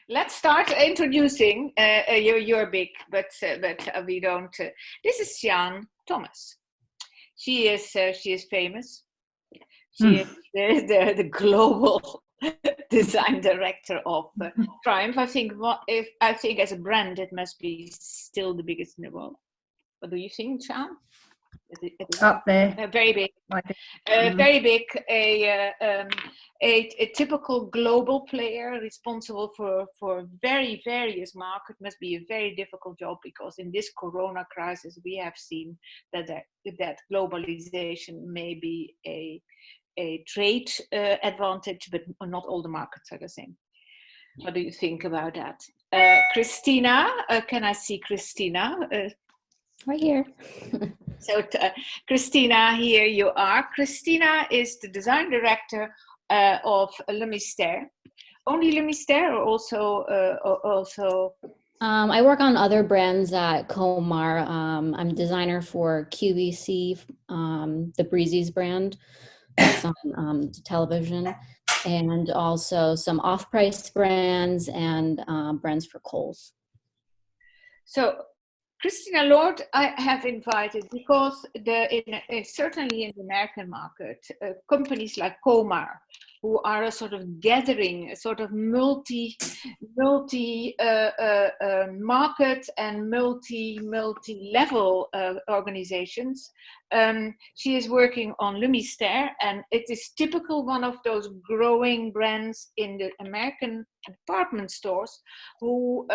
Let's start introducing. You're big, but we don't. This is Siân Thomas. She is famous. She is the global design director of Triumph. I think as a brand, it must be still the biggest in the world. What do you think, Siân? Up there, very big, very big. A typical global player responsible for very various markets must be a very difficult job, because in this Corona crisis we have seen that globalization may be a trade advantage, but not all the markets are the same. What do you think about that? Christina, can I see Christina? Right here. So, Christina, here you are. Christina is the design director of Le Mystère. Only Le Mystère, or also? I work on other brands at Komar. I'm designer for QVC, the Breezy's brand. It's on television, and also some off-price brands and brands for Kohl's. So, Christina Lord, I have invited because certainly in the American market, companies like Komar, who are a sort of gathering, a sort of multi market and multi-level organizations. She is working on Le Mystère, and it is typical one of those growing brands in the American department stores who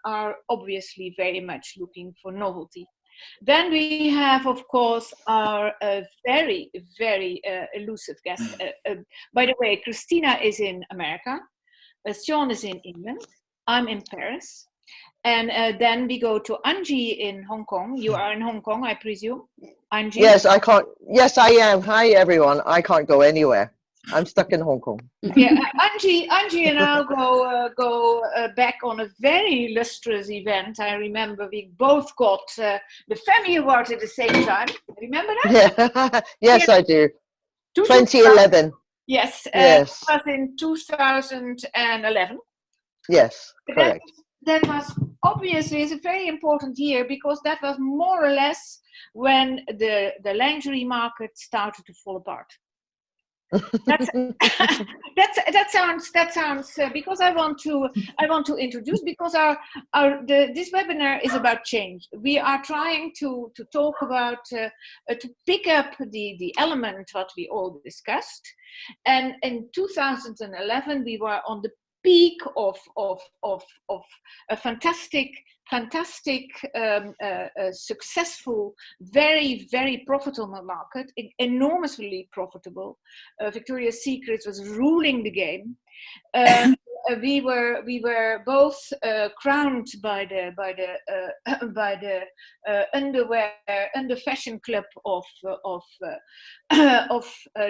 are obviously very much looking for novelty. Then we have, of course, our very, very elusive guest. By the way, Christina is in America, Siân is in England, I'm in Paris, and then we go to Angie in Hong Kong. You are in Hong Kong, I presume, Angie? Yes, I can't. Yes, I am. Hi, everyone. I can't go anywhere. I'm stuck in Hong Kong. Yeah, Angie and I go back on a very illustrious event. I remember we both got the Family Award at the same time. Remember that? Yeah. Yes, I do. 2011. Yes. Yes. It was in 2011. Yes, correct. That was obviously is a very important year, because that was more or less when the lingerie market started to fall apart. That sounds because I want to introduce, because this webinar is about change. We are trying to talk about to pick up the element what we all discussed, and in 2011 we were on the peak of a fantastic, successful, very, very profitable market, enormously profitable. Victoria's Secret was ruling the game. We were both crowned by the under fashion club of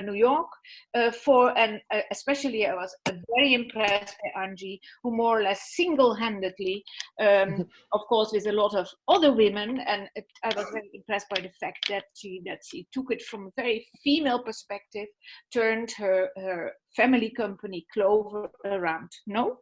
New York and especially I was very impressed by Angie, who more or less single-handedly, of course with a lot of other women, and I was very impressed by the fact that she took it from a very female perspective, turned her family company Clover around. No?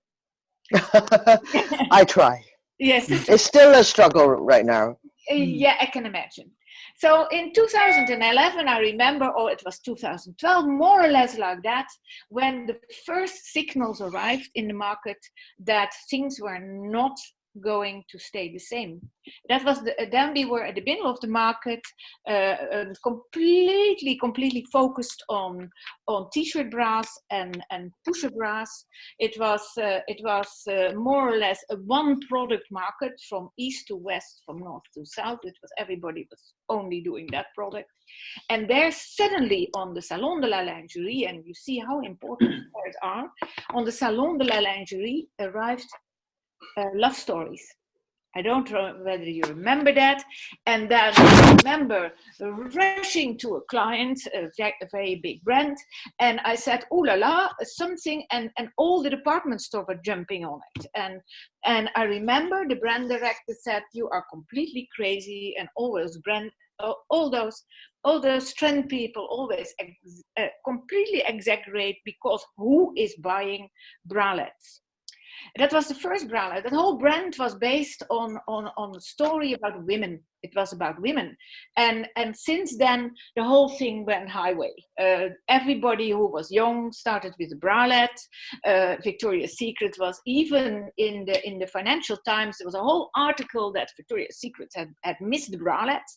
I try. Yes. It's still a struggle right now. Yeah, I can imagine. So in 2011, I remember, or it was 2012, more or less like that, when the first signals arrived in the market that things were not going to stay the same. That was then we were at the middle of the market, completely focused on t-shirt bras and pusher bras. It was more or less a one product market from east to west, from north to south. Everybody was only doing that product. And there suddenly on the Salon de la Lingerie, and you see how important fairs are, on the Salon de la Lingerie arrived love stories. I don't know whether you remember that. And then I remember rushing to a client, a very big brand, and I said, "Ooh la la, something," and all the department stores were jumping on it. And I remember the brand director said, "You are completely crazy," and all those trend people always completely exaggerate, because who is buying bralettes? That was the first bralette. That whole brand was based on a story about women. It was about women. And since then, the whole thing went highway. Everybody who was young started with a bralette. Victoria's Secret was even in the Financial Times. There was a whole article that Victoria's Secret had missed the bralette.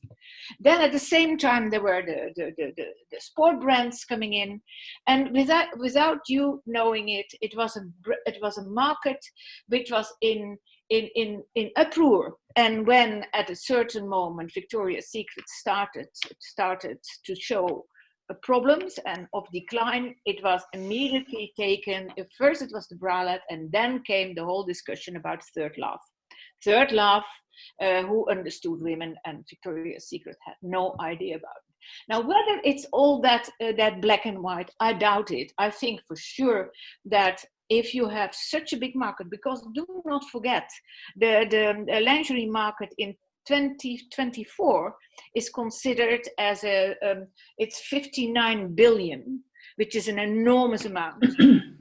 Then at the same time, there were the sport brands coming in. And without you knowing it, it was a market which was in uproar. And when at a certain moment Victoria's Secret started to show problems and of decline, it was immediately taken. First it was the bralette, and then came the whole discussion about Third Love. Third Love, who understood women, and Victoria's Secret had no idea about it. Now, whether it's all that black and white, I doubt it. I think for sure that if you have such a big market, because do not forget, the lingerie market in 2024 is considered as it's 59 billion, which is an enormous amount.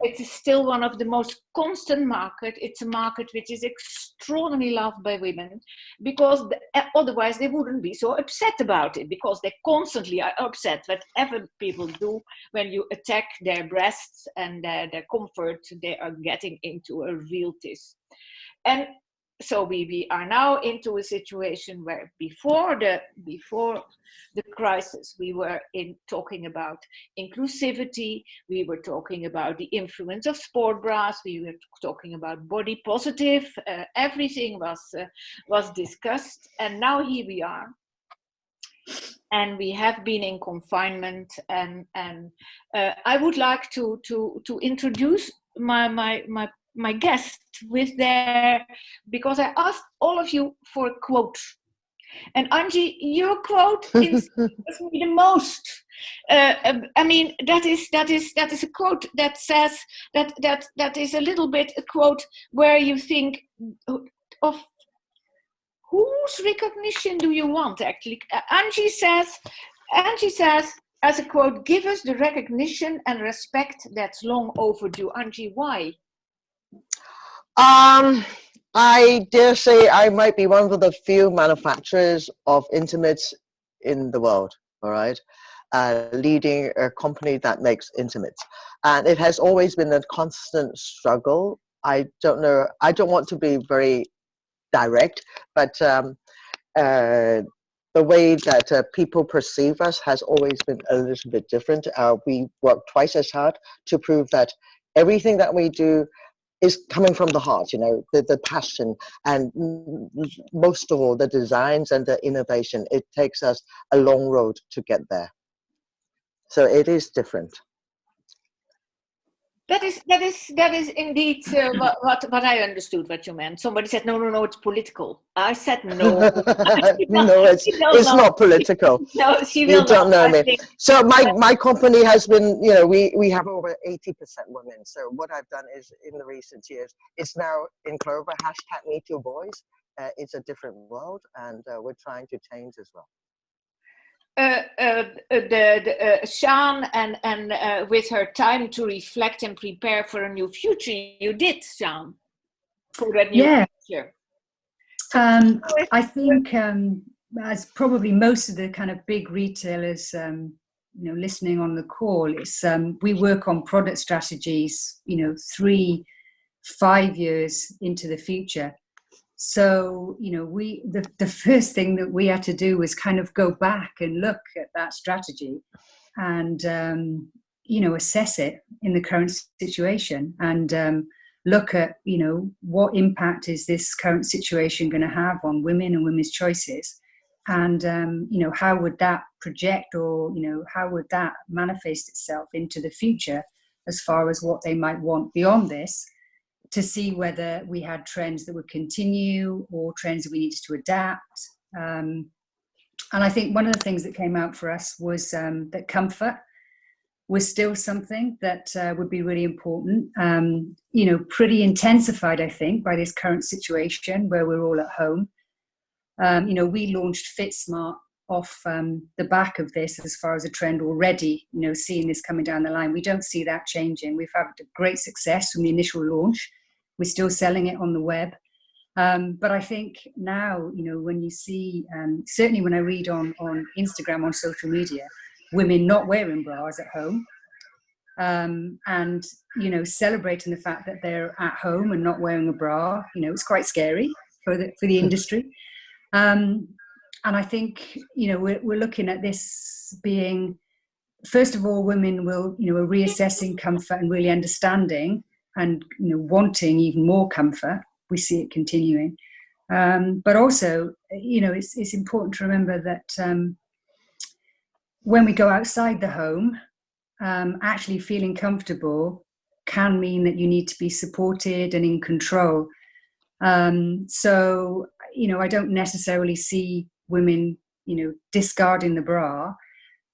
It is still one of the most constant market. It's a market which is extraordinarily loved by women, because otherwise they wouldn't be so upset about it, because they constantly are upset, whatever people do, when you attack their breasts and their comfort, they are getting into a real tiss. And so we are now into a situation where before the crisis, we were talking about inclusivity, we were talking about the influence of sport bras, we were talking about body positive, everything was discussed, and now here we are. And we have been in confinement, and I would like to introduce my guest because I asked all of you for a quote. And Angie, your quote inspires me the most. I mean, that is a quote that says that is a little bit a quote where you think of whose recognition do you want, actually? Angie says, as a quote, "Give us the recognition and respect that's long overdue." Angie, why? I dare say I might be one of the few manufacturers of intimates in the world, all right? Leading a company that makes intimates. And it has always been a constant struggle. I don't know, I don't want to be very direct, but the way that people perceive us has always been a little bit different. We work twice as hard to prove that everything that we do is coming from the heart, you know, the passion, and most of all, the designs and the innovation. It takes us a long road to get there. So it is different. That is indeed what I understood what you meant. Somebody said, no, it's political. I said no. No, it's not political. No, she will. You don't know me. So my company has been, you know, we have over 80% women. So what I've done is, in the recent years, it's now in Clover, #MeTooBoys. It's a different world, and we're trying to change as well. Siân and with her time to reflect and prepare for a new future, you did, Siân, for that new future. I think, as probably most of the kind of big retailers, you know, listening on the call, it's we work on product strategies, you know, 3-5 years into the future. So, you know, the first thing that we had to do was kind of go back and look at that strategy and, you know, assess it in the current situation, and look at, you know, what impact is this current situation going to have on women and women's choices, and, you know, how would that project, or, you know, how would that manifest itself into the future as far as what they might want beyond this, to see whether we had trends that would continue or trends that we needed to adapt. And I think one of the things that came out for us was that comfort was still something that would be really important. You know, pretty intensified, I think, by this current situation where we're all at home. You know, we launched FitSmart off the back of this as far as a trend already, you know, seeing this coming down the line. We don't see that changing. We've had great success from the initial launch. We're still selling it on the web. But I think now, when you see, certainly when I read on Instagram, on social media, women not wearing bras at home, and, celebrating the fact that they're at home and not wearing a bra, it's quite scary for the industry. And I think, we're looking at this being, first of all, women will, are reassessing comfort and really understanding and, wanting even more comfort. We see it continuing. But also, it's important to remember that when we go outside the home, actually feeling comfortable can mean that you need to be supported and in control. So, I don't necessarily see women, discarding the bra,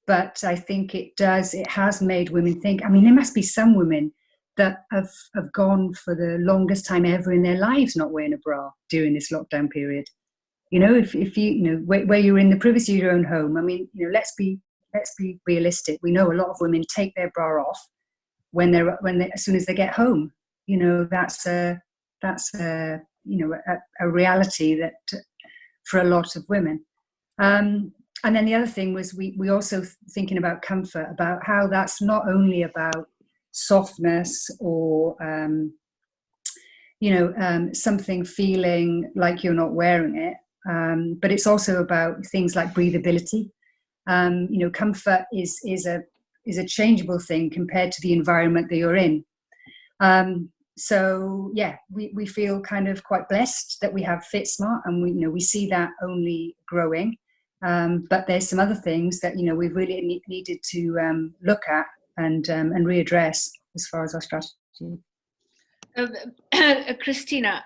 but I think it has made women think. I mean, there must be some women that have gone for the longest time ever in their lives not wearing a bra during this lockdown period. If you, where you're in the privacy of your own home, I mean, let's be realistic. We know a lot of women take their bra off when they as soon as they get home. That's a reality that for a lot of women. And then the other thing was we also thinking about comfort, about how that's not only about softness or something feeling like you're not wearing it, but it's also about things like breathability. Comfort is a changeable thing compared to the environment that you're in. So yeah, we feel kind of quite blessed that we have FitSmart, and we see that only growing. But there's some other things that we've really needed to look at and readdress as far as our strategy. Christina,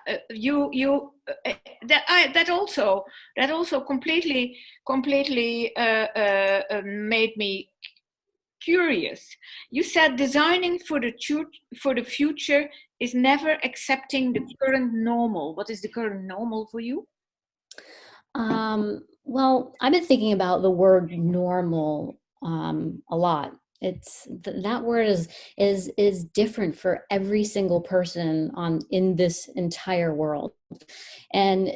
that also completely made me curious. You said designing for the future is never accepting the current normal. What is the current normal for you? Well, I've been thinking about the word normal a lot. It's that word is different for every single person in this entire world. And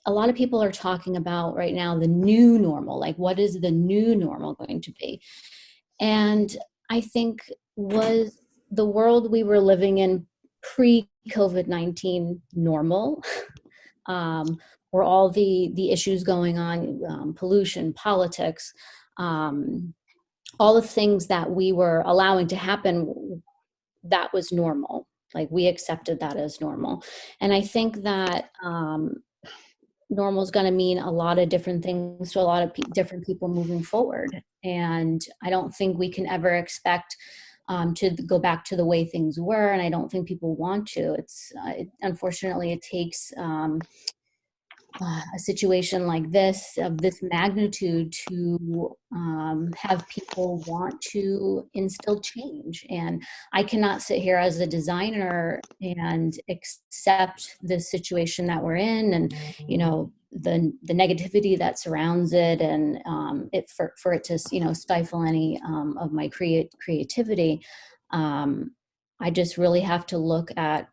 a lot of people are talking about right now the new normal, like what is the new normal going to be? And I think was the world we were living in pre-COVID-19 normal? Or all the issues going on, pollution, politics, all the things that we were allowing to happen, that was normal. Like we accepted that as normal. And I think that normal is going to mean a lot of different things to a lot of different people moving forward. And I don't think we can ever expect to go back to the way things were. And I don't think people want to. Unfortunately, it takes a situation like this, of this magnitude, to have people want to instill change. And I cannot sit here as a designer and accept the situation that we're in, and the negativity that surrounds it, and for it to stifle any of my creativity. I just really have to look at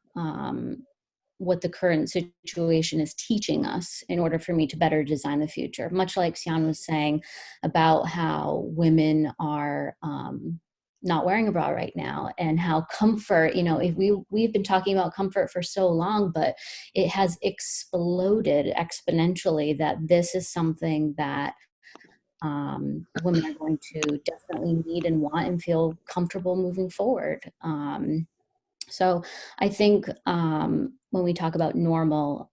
what the current situation is teaching us in order for me to better design the future. Much like Siân was saying about how women are not wearing a bra right now, and how comfort, if we've been talking about comfort for so long, but it has exploded exponentially, that this is something that women are going to definitely need and want and feel comfortable moving forward. So I think when we talk about normal,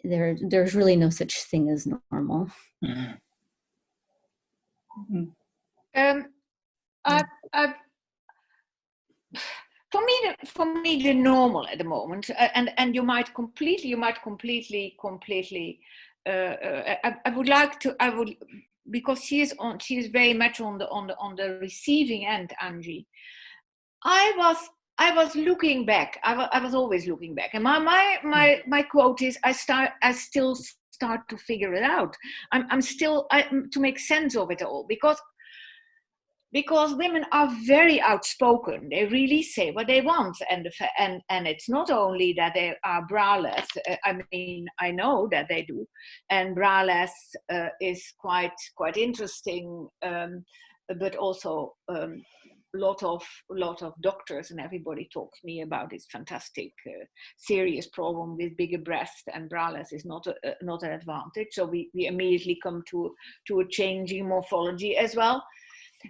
there's really no such thing as normal. Mm-hmm. For me, the normal at the moment, and you might completely. I would, because she is very much on the receiving end, Angie. I was looking back. I was always looking back, and my quote is, I still start to figure it out. I'm still to make sense of it all, because because women are very outspoken. They really say what they want, and it's not only that they are braless. I mean, I know that they do, and braless is quite interesting, but also lot of doctors and everybody talks to me about this fantastic serious problem with bigger breast, and braless is not an advantage. So we immediately come to a changing morphology as well.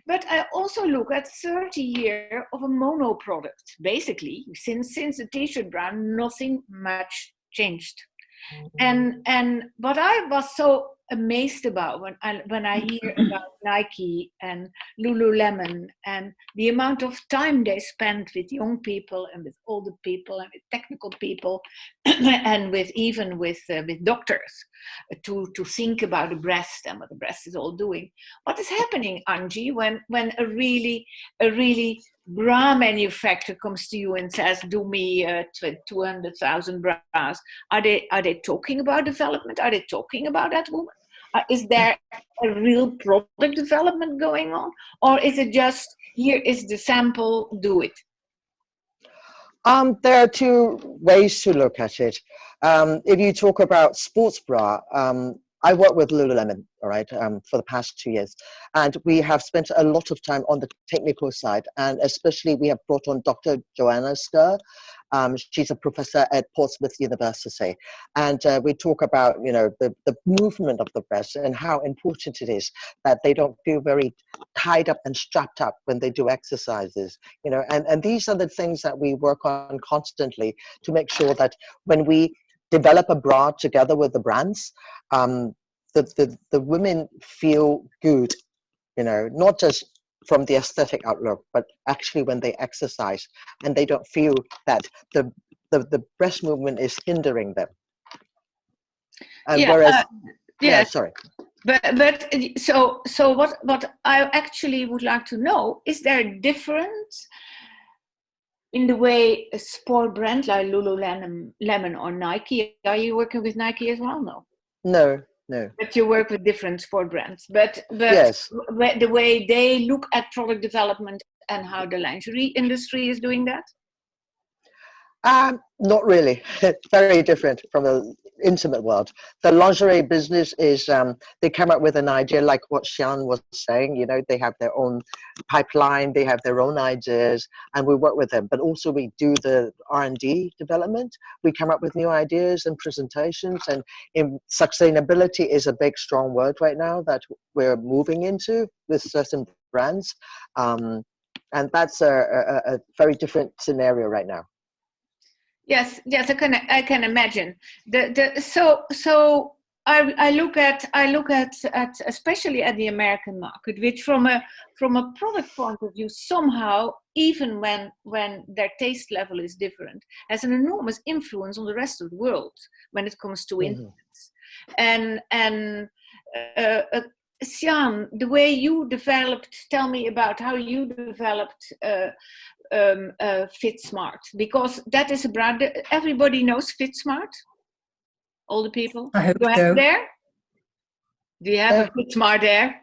But I also look at 30 years of a mono product. Basically, since the t-shirt brand, nothing much changed. And what I was so amazed about when I hear about Nike and Lululemon and the amount of time they spend with young people and with older people and with technical people and with doctors to think about the breast and what the breast is all doing. What is happening, Angie, when a really bra manufacturer comes to you and says, do me 200,000 bras? Are they talking about development? Are they talking about that woman? Is there a real product development going on? Or is it just, here is the sample, do it? There are two ways to look at it. If you talk about sports bra, I work with Lululemon, all right, for the past 2 years, and we have spent a lot of time on the technical side, and especially we have brought on Dr. Joanna Skur. She's a professor at Portsmouth University, and we talk about, you know, the movement of the breast and how important it is that they don't feel very tied up and strapped up when they do exercises, you know, and these are the things that we work on constantly to make sure that when we develop a bra together with the brands, the women feel good, you know, not just from the aesthetic outlook, but actually when they exercise and they don't feel that the breast movement is hindering them. And sorry. But so what I actually would like to know, is there a difference in the way a sport brand like Lululemon or Nike, are you working with Nike as well? No. No. But you work with different sport brands. But yes, the way they look at product development and how the lingerie industry is doing that? Not really. Very different from the intimate world. The lingerie business is, they come up with an idea like what Siân was saying, you know, they have their own pipeline, they have their own ideas, and we work with them. But also we do the R&D development. We come up with new ideas and presentations, and sustainability is a big, strong word right now that we're moving into with certain brands. And that's a very different scenario right now. Yes, I can imagine. So I look at especially at the American market, which from a product point of view, somehow, even when their taste level is different, has an enormous influence on the rest of the world when it comes to intimates. And Siân, the way you developed, tell me about how you developed Fit Smart, because that is a brand that everybody knows. Fit Smart, all the people. I hope Do you have so. it there? Do you have a Fit Smart there?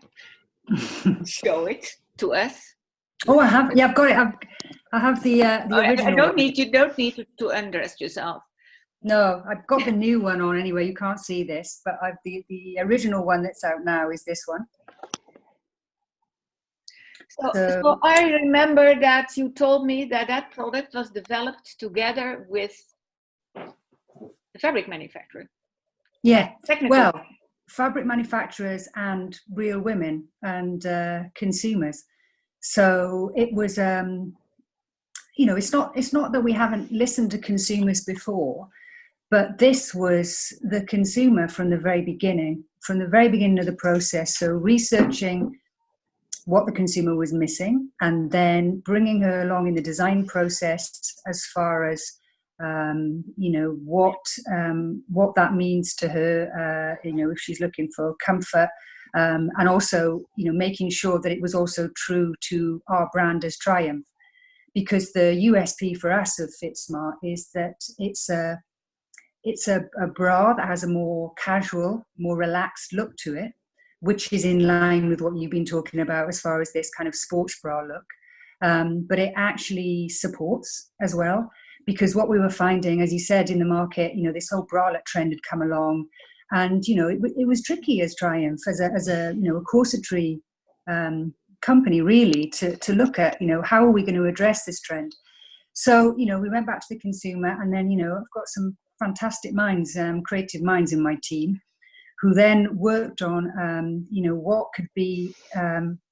Show it to us. Oh, I have. Yeah, I've got it. I have the original. You don't need to undress yourself. No, I've got the new one on anyway. You can't see this, but I've the original one that's out now is this one. So I remember that you told me that product was developed together with the fabric manufacturer. Yeah, well, fabric manufacturers and real women and consumers. So it was, you know, it's not that we haven't listened to consumers before, but this was the consumer from the very beginning of the process. So researching what the consumer was missing, and then bringing her along in the design process as far as you know, what that means to her, you know, if she's looking for comfort, and also, you know, making sure that it was also true to our brand as Triumph, because the USP for us of Fit Smart is that it's a bra that has a more casual, more relaxed look to it, which is in line with what you've been talking about as far as this kind of sports bra look. But it actually supports as well, because what we were finding, as you said, in the market, this whole bralette trend had come along, and it was tricky as Triumph, as a a corsetry company, really, to look at how are we going to address this trend. So we went back to the consumer, and then I've got some fantastic minds, creative minds in my team, who then worked on what could be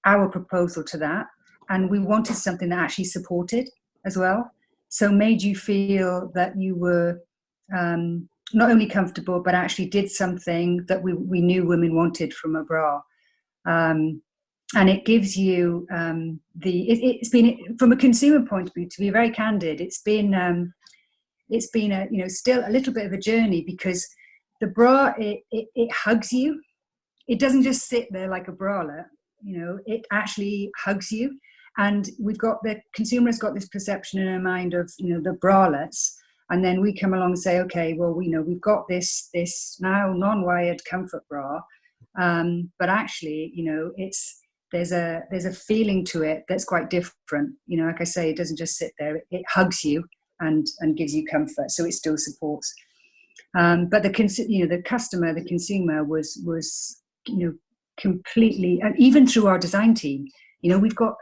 our proposal to that. And we wanted something that actually supported as well. So made you feel that you were not only comfortable, but actually did something that we knew women wanted from a bra. And it gives you it's been, from a consumer point of view, to be very candid, it's been a still a little bit of a journey, because the bra, it hugs you. It doesn't just sit there like a bralette, it actually hugs you. And the consumer has got this perception in her mind of, the bralettes. And then we come along and say, okay, well, we've got this now non-wired comfort bra. But actually, there's a feeling to it that's quite different. Like I say, it doesn't just sit there, it hugs you and gives you comfort. So it still supports. But the customer, the consumer was completely, and even through our design team, we've got,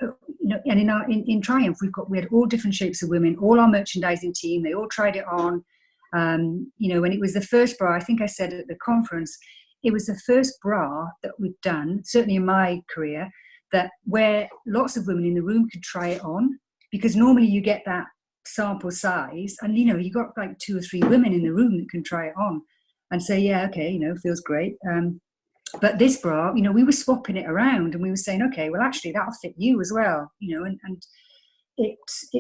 and in Triumph, we had all different shapes of women, all our merchandising team, they all tried it on. When it was the first bra, I think I said at the conference, it was the first bra that we've done, certainly in my career, where lots of women in the room could try it on, because normally you get that sample size, and you got like 2 or 3 women in the room that can try it on and say, yeah, okay, feels great. But this bra, we were swapping it around, and we were saying, okay, well, actually, that'll fit you as well, and it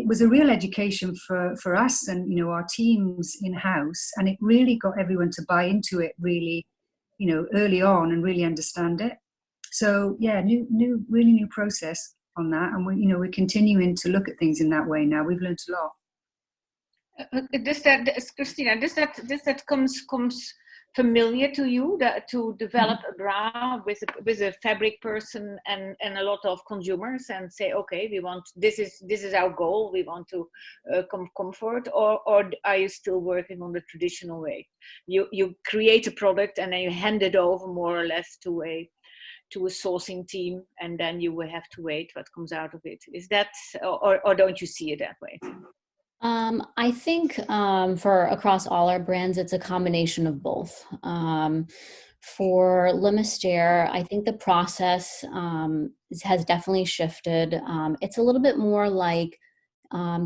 was a real education for us and, our teams in-house, and it really got everyone to buy into it really, early on, and really understand it. So, yeah, really new process on that, and we're continuing to look at things in that way now. We've learned a lot. Christina, does that comes familiar to you, that to develop a bra with a fabric person and a lot of consumers, and say, okay, we want this is our goal, we want to comfort, or are you still working on the traditional way? You create a product and then you hand it over more or less to a sourcing team, and then you will have to wait what comes out of it. Is that, or don't you see it that way? I think for across all our brands, it's a combination of both. For Le Mystère, I think the process has definitely shifted. It's a little bit more like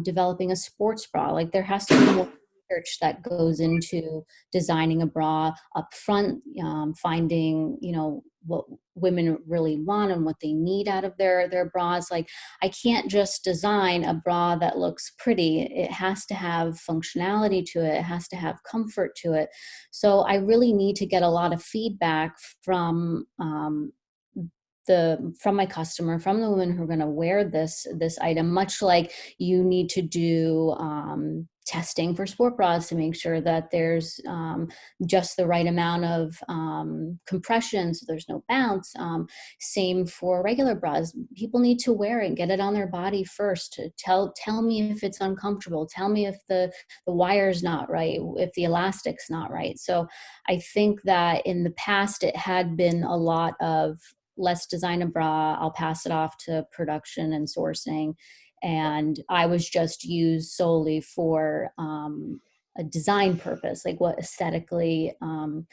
developing a sports bra. Like, there has to be more research that goes into designing a bra up front, finding, what women really want and what they need out of their bras. Like, I can't just design a bra that looks pretty. It has to have functionality to it. It has to have comfort to it. So I really need to get a lot of feedback from my customer, from the women who are going to wear this item, much like you need to do testing for sport bras to make sure that there's just the right amount of compression, so there's no bounce. Same for regular bras. People need to wear it, get it on their body first to tell me if it's uncomfortable, tell me if the wire's not right, if the elastic's not right. So I think that in the past it had been a lot of, let's design a bra, I'll pass it off to production and sourcing, and I was just used solely for a design purpose, like what aesthetically and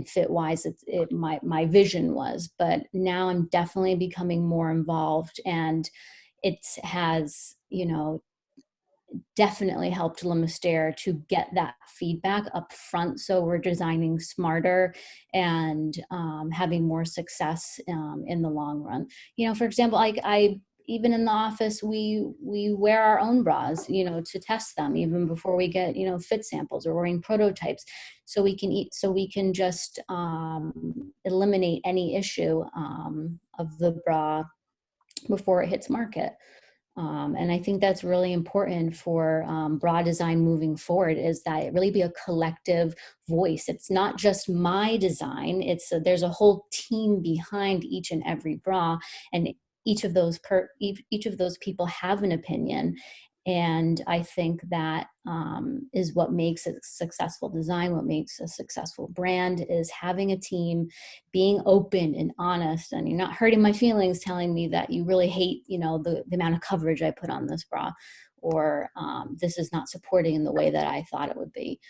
fit wise my vision was. But now I'm definitely becoming more involved, and it has definitely helped Le Mystère to get that feedback up front, so we're designing smarter and having more success in the long run. For example, I even in the office, we wear our own bras, to test them even before we get, fit samples, or wearing prototypes, so we can just eliminate any issue of the bra before it hits market. And I think that's really important for bra design moving forward, is that it really be a collective voice. It's not just my design. There's a whole team behind each and every bra, and each of those people have an opinion. And I think that is what makes a successful design, what makes a successful brand, is having a team, being open and honest, and you're not hurting my feelings telling me that you really hate, the amount of coverage I put on this bra, or this is not supporting in the way that I thought it would be.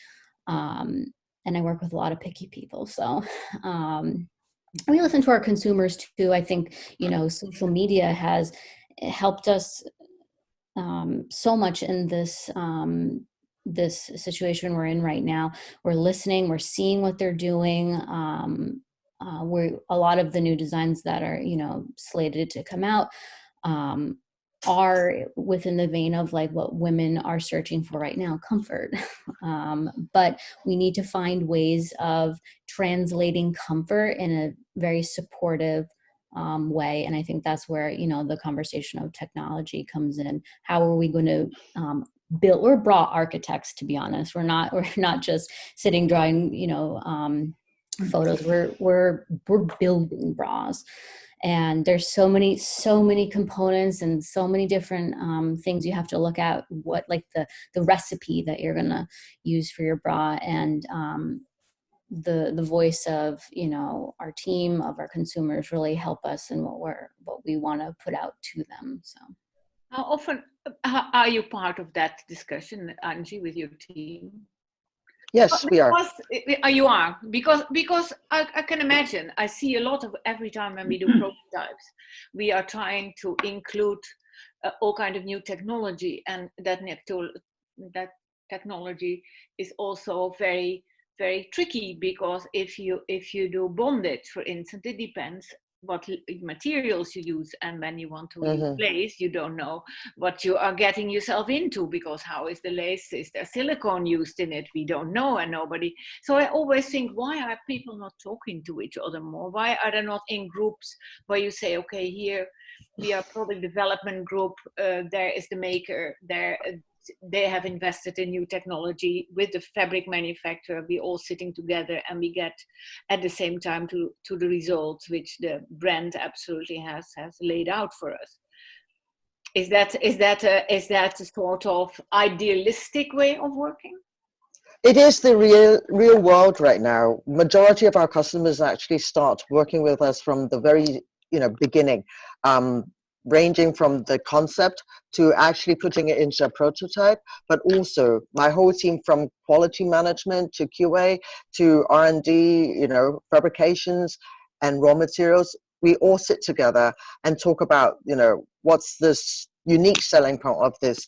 And I work with a lot of picky people. So we listen to our consumers too. I think, social media has helped us so much in this this situation we're in right now. We're listening, we're seeing what they're doing. We're a lot of the new designs that are slated to come out are within the vein of like what women are searching for right now, comfort. But we need to find ways of translating comfort in a very supportive way. And I think that's where, the conversation of technology comes in. How are we going to build? We're bra architects, to be honest. We're not just sitting drawing, photos. We're building bras. And there's so many components and so many different things you have to look at, what like the recipe that you're gonna use for your bra, and the voice of our team, of our consumers, really help us in what we want to put out to them. So how often are you part of that discussion, Angie, with your team? Yes, we are. You are, because I can imagine, I see a lot of, every time when we do prototypes, we are trying to include all kind of new technology, and that technology is also very, very tricky, because if you do bondage, for instance, it depends what materials you use, and when you want to replace, you don't know what you are getting yourself into, because how is the lace, is there silicone used in it, we don't know, and nobody. So I always think, why are people not talking to each other more? Why are they not in groups where you say, okay, here we are product development group, there is the maker, there they have invested in new technology with the fabric manufacturer, we all sitting together, and we get at the same time to the results which the brand absolutely has laid out for us. Is that a sort of idealistic way of working? It is the real world right now. Majority of our customers actually start working with us from the very beginning, ranging from the concept to actually putting it into a prototype, but also my whole team, from quality management to QA to R&D, fabrications and raw materials, we all sit together and talk about, what's this unique selling point of this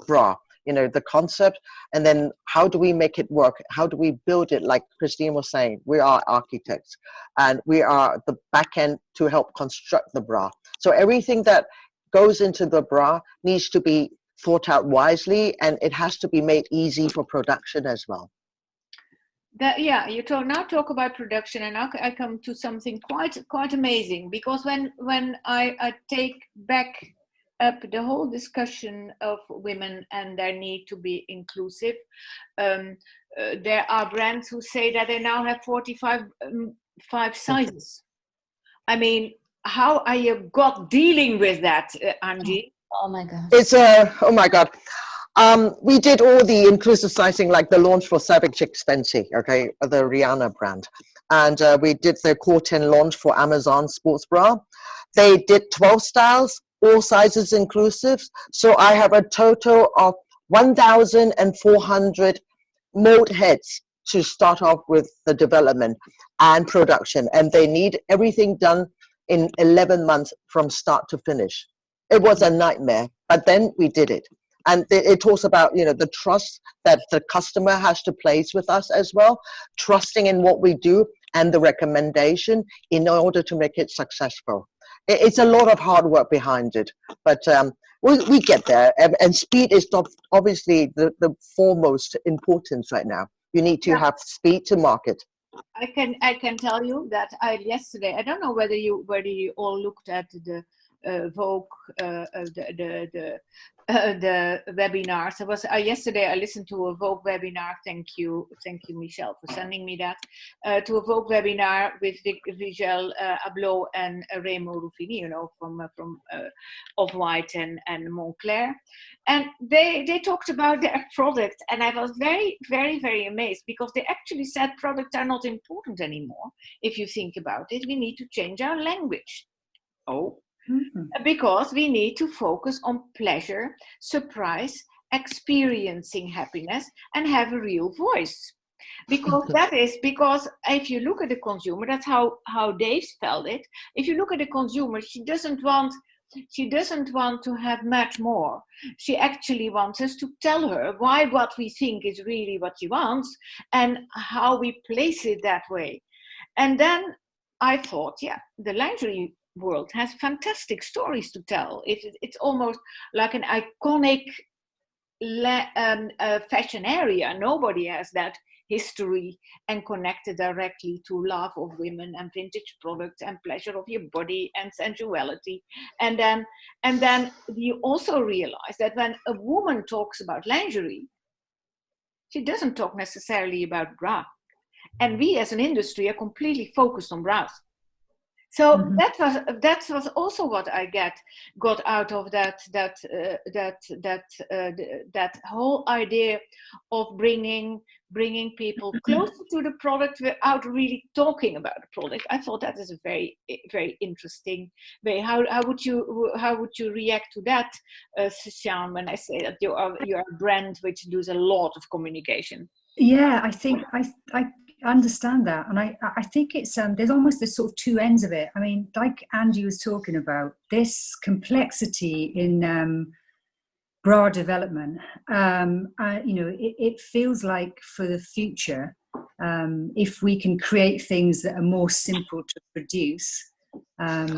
bra, the concept, and then how do we make it work? How do we build it? Like Christina was saying, we are architects, and we are the back end to help construct the bra. So everything that goes into the bra needs to be thought out wisely, and it has to be made easy for production as well. You now talk about production, and I come to something quite amazing, because when I take back up the whole discussion of women and their need to be inclusive, there are brands who say that they now have 45 sizes. I mean, how are you dealing with that, Angie? Oh my God. It's oh my God. We did all the inclusive sizing, like the launch for Savage Expensive, okay, the Rihanna brand. And we did the Core 10 launch for Amazon sports bra. They did 12 styles, all sizes inclusive. So I have a total of 1,400 mold heads to start off with the development and production. And they need everything done in 11 months from start to finish. It was a nightmare, but then we did it. And it talks about, the trust that the customer has to place with us as well, trusting in what we do and the recommendation in order to make it successful. It's a lot of hard work behind it, but we get there. And speed is obviously the foremost importance right now. You need to have speed to market. I can tell you that yesterday, I don't know whether you all looked at the Vogue, the webinars. It was yesterday. I listened to a Vogue webinar. Thank you, Michelle, for sending me that. To a Vogue webinar with Vigel Abloh and Remo Ruffini, you know, from Off-White and Moncler, and they talked about their product, and I was very, very, very amazed, because they actually said products are not important anymore. If you think about it, we need to change our language. Oh. Mm-hmm. Because we need to focus on pleasure, surprise, experiencing happiness, and have a real voice. Because because if you look at the consumer, that's how Dave felt it. If you look at the consumer, she doesn't want to have much more. She actually wants us to tell her why what we think is really what she wants, and how we place it that way. And then I thought, yeah, the lingerie world has fantastic stories to tell. It's almost like an iconic fashion area. Nobody has that history and connected directly to love of women and vintage products and pleasure of your body and sensuality. And then you also realize that when a woman talks about lingerie, she doesn't talk necessarily about bra. And we as an industry are completely focused on bras. So mm-hmm. that was also what I got out of that whole idea of bringing people closer to the product without really talking about the product. I thought that is a very, very interesting way. How would you react to that, Siân, when I say that you are a brand which does a lot of communication? Yeah, I think I understand that, and I think it's there's almost this sort of two ends of it. I mean, like Angie was talking about, this complexity in bra development. You know, it feels like for the future, if we can create things that are more simple to produce, you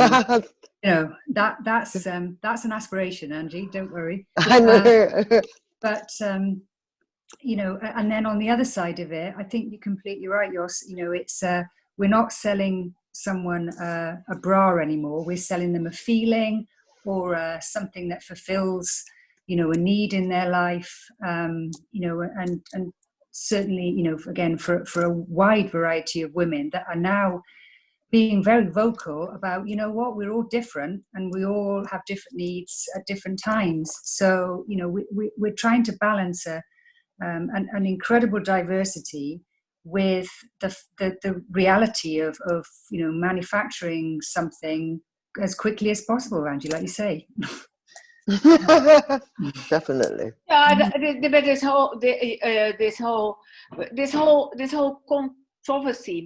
know, that's an aspiration, Angie. Don't worry. But you know, and then on the other side of it, I think you're completely right, Jos. You know, it's we're not selling someone a bra anymore. We're selling them a feeling or something that fulfills, you know, a need in their life. You know, and certainly, you know, again, for a wide variety of women that are now being very vocal about, you know what, we're all different and we all have different needs at different times. So, you know, we're trying to balance an incredible diversity with the reality of you know, manufacturing something as quickly as possible, Angie, like you say. Definitely. Yeah, but this whole controversy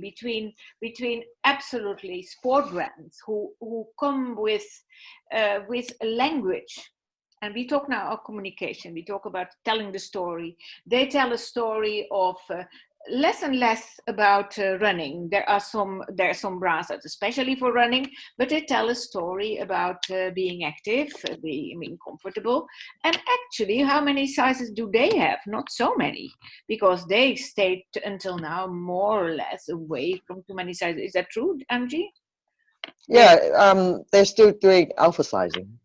between absolutely sport brands who come with language. And we talk now of communication. We talk about telling the story. They tell a story of less and less about running. There are some bras out especially for running, but they tell a story about being active, being comfortable. And actually, how many sizes do they have? Not so many, because they stayed until now more or less away from too many sizes. Is that true, Angie? Yeah, they're still doing alpha sizing.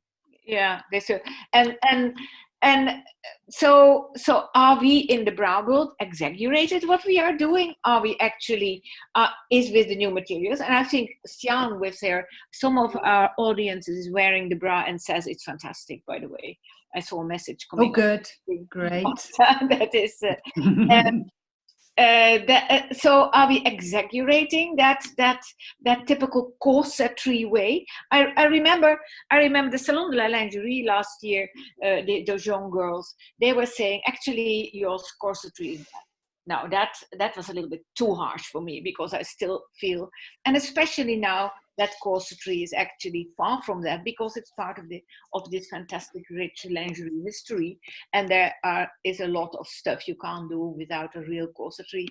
Yeah, they so and so are we in the bra world exaggerated what we are doing? Are we actually is with the new materials? And I think Siân with some of our audiences is wearing the bra and says it's fantastic. By the way, I saw a message coming. Oh, good, great. That is. So are we exaggerating that typical corsetry way? I remember the Salon de la Lingerie last year. Those young girls, they were saying, actually, your corsetry is bad. Now that was a little bit too harsh for me, because I still feel, and especially now, that corsetry is actually far from that, because it's part of this fantastic rich lingerie history, and there is a lot of stuff you can't do without a real corsetry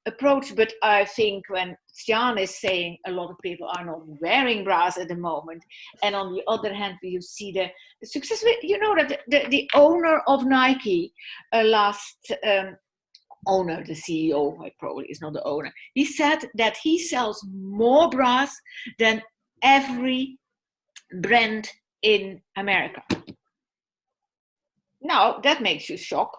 approach. But I think when Siân is saying a lot of people are not wearing bras at the moment, and on the other hand, you see the success. You know that the owner of Nike owner, the CEO, probably is not the owner, he said that he sells more bras than every brand in America. Now that makes you shock.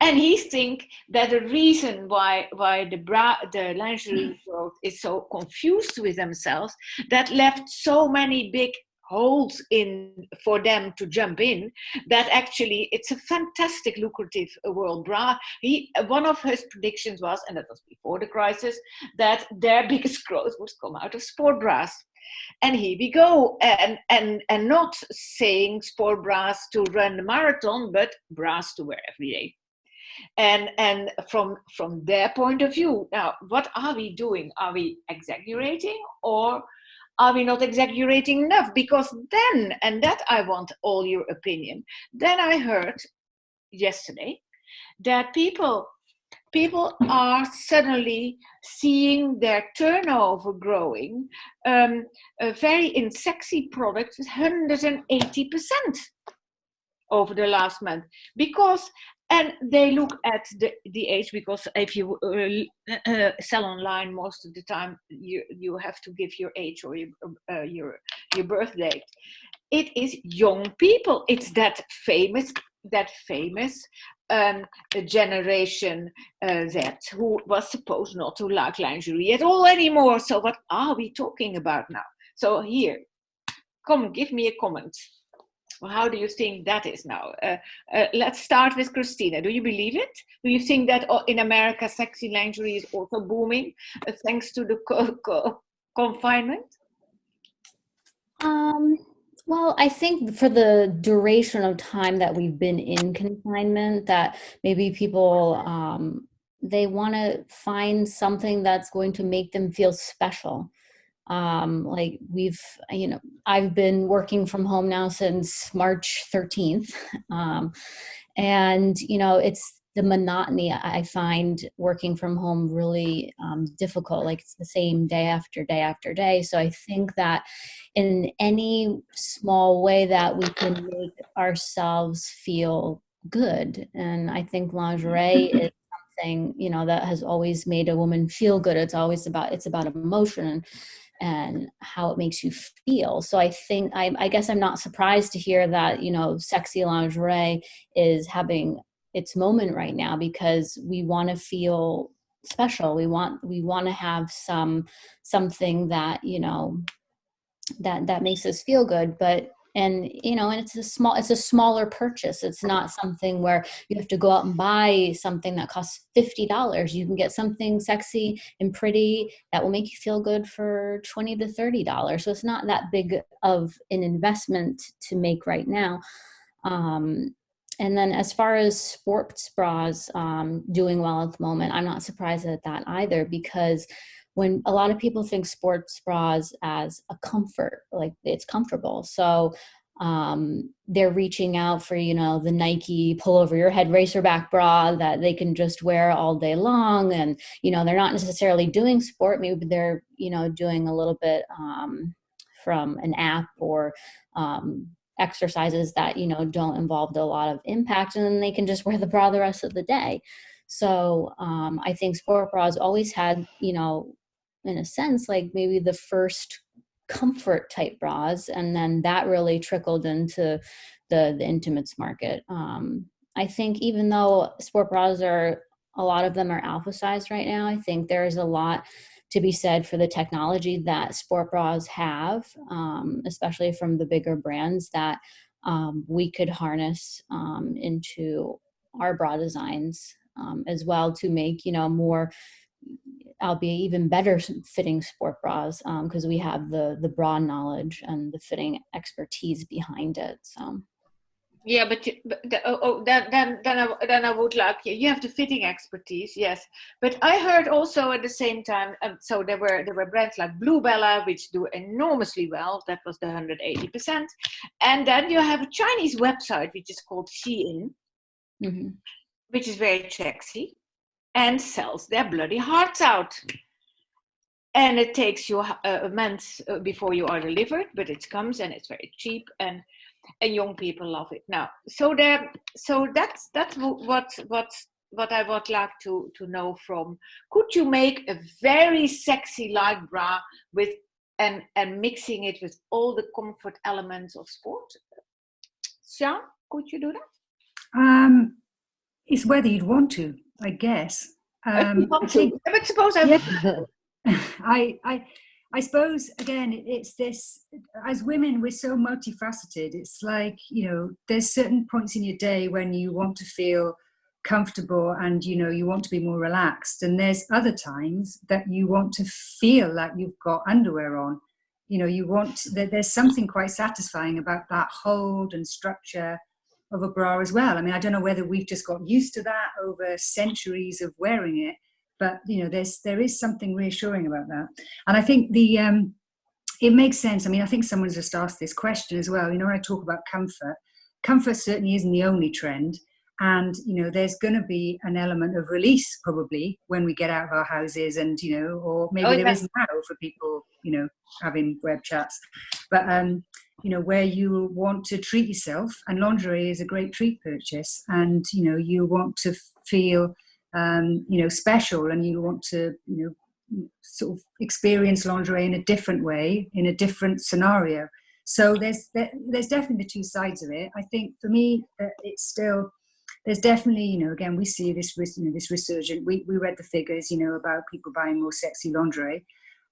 And he thinks that the reason why the lingerie world is so confused with themselves, that left so many big holes in for them to jump in, that actually it's a fantastic lucrative world bra. One of his predictions was, and that was before the crisis, that their biggest growth would come out of sport bras. And here we go, and not saying sport bras to run the marathon, but bras to wear every day. And from their point of view, now what are we doing? Are we exaggerating, or are we not exaggerating enough? Because then, and that I want all your opinion, then I heard yesterday that people are suddenly seeing their turnover growing very in sexy products 180% over the last month, because, and they look at the age, because if you sell online, most of the time you have to give your age or your birth date. It is young people. It's that famous generation Z who was supposed not to like lingerie at all anymore. So what are we talking about now? So here, come, give me a comment. Well, how do you think that is now? Let's start with Christina. Do you believe it? Do you think that in America sexy lingerie is also booming thanks to the confinement? Well, I think for the duration of time that we've been in confinement, that maybe people, they want to find something that's going to make them feel special. Like I've been working from home now since March 13th. And, it's the monotony I find working from home really difficult. Like it's the same day after day after day. So I think that in any small way that we can make ourselves feel good. And I think lingerie is something, that has always made a woman feel good. It's about emotion and how it makes you feel. So I think, I guess I'm not surprised to hear that, sexy lingerie is having its moment right now, because we want to feel special. We want to have something that, that makes us feel good. And it's a smaller purchase. It's not something where you have to go out and buy something that costs $50. You can get something sexy and pretty that will make you feel good for $20 to $30. So it's not that big of an investment to make right now. And then as far as sports bras doing well at the moment, I'm not surprised at that either, because when a lot of people think sports bras as a comfort, like it's comfortable. So they're reaching out for, the Nike pull over your head racerback bra that they can just wear all day long. And, they're not necessarily doing sport. Maybe they're, doing a little bit from an app or exercises that, don't involve a lot of impact, and then they can just wear the bra the rest of the day. So I think sport bras always had, in a sense, like maybe the first comfort type bras, and then that really trickled into the intimates market. I think even though sport bras a lot of them are alpha sized right now, I think there's a lot to be said for the technology that sport bras have, especially from the bigger brands, that we could harness into our bra designs as well, to make, more, albeit even better fitting sport bras, because we have the bra knowledge and the fitting expertise behind it. So. Yeah, then I would like, you have the fitting expertise, yes. But I heard also at the same time, so there were brands like Blue Bella, which do enormously well. That was the 180%. And then you have a Chinese website, which is called Shein, which is very sexy and sells their bloody hearts out. And it takes you a month before you are delivered, but it comes and it's very cheap, and young people love it now. So that's what I would like to know from. Could you make a very sexy light bra with and mixing it with all the comfort elements of sport. Siân, could you do that? It's whether you'd want to, I guess. But suppose I would. I suppose, again, it's this, as women, we're so multifaceted. It's like, there's certain points in your day when you want to feel comfortable and, you want to be more relaxed. And there's other times that you want to feel like you've got underwear on. There's something quite satisfying about that hold and structure of a bra as well. I mean, I don't know whether we've just got used to that over centuries of wearing it, but there is something reassuring about that. And I think it makes sense. I mean, I think someone's just asked this question as well. When I talk about comfort certainly isn't the only trend. And, there's going to be an element of release probably when we get out of our houses and, or maybe there is now for people, having web chats. But, where you want to treat yourself, and lingerie is a great treat purchase, and, you want to feel, special, and you want to, sort of experience lingerie in a different way, in a different scenario. So there's definitely the two sides of it. I think for me, it's still, there's definitely, again, we see this resurgence. We read the figures, about people buying more sexy lingerie.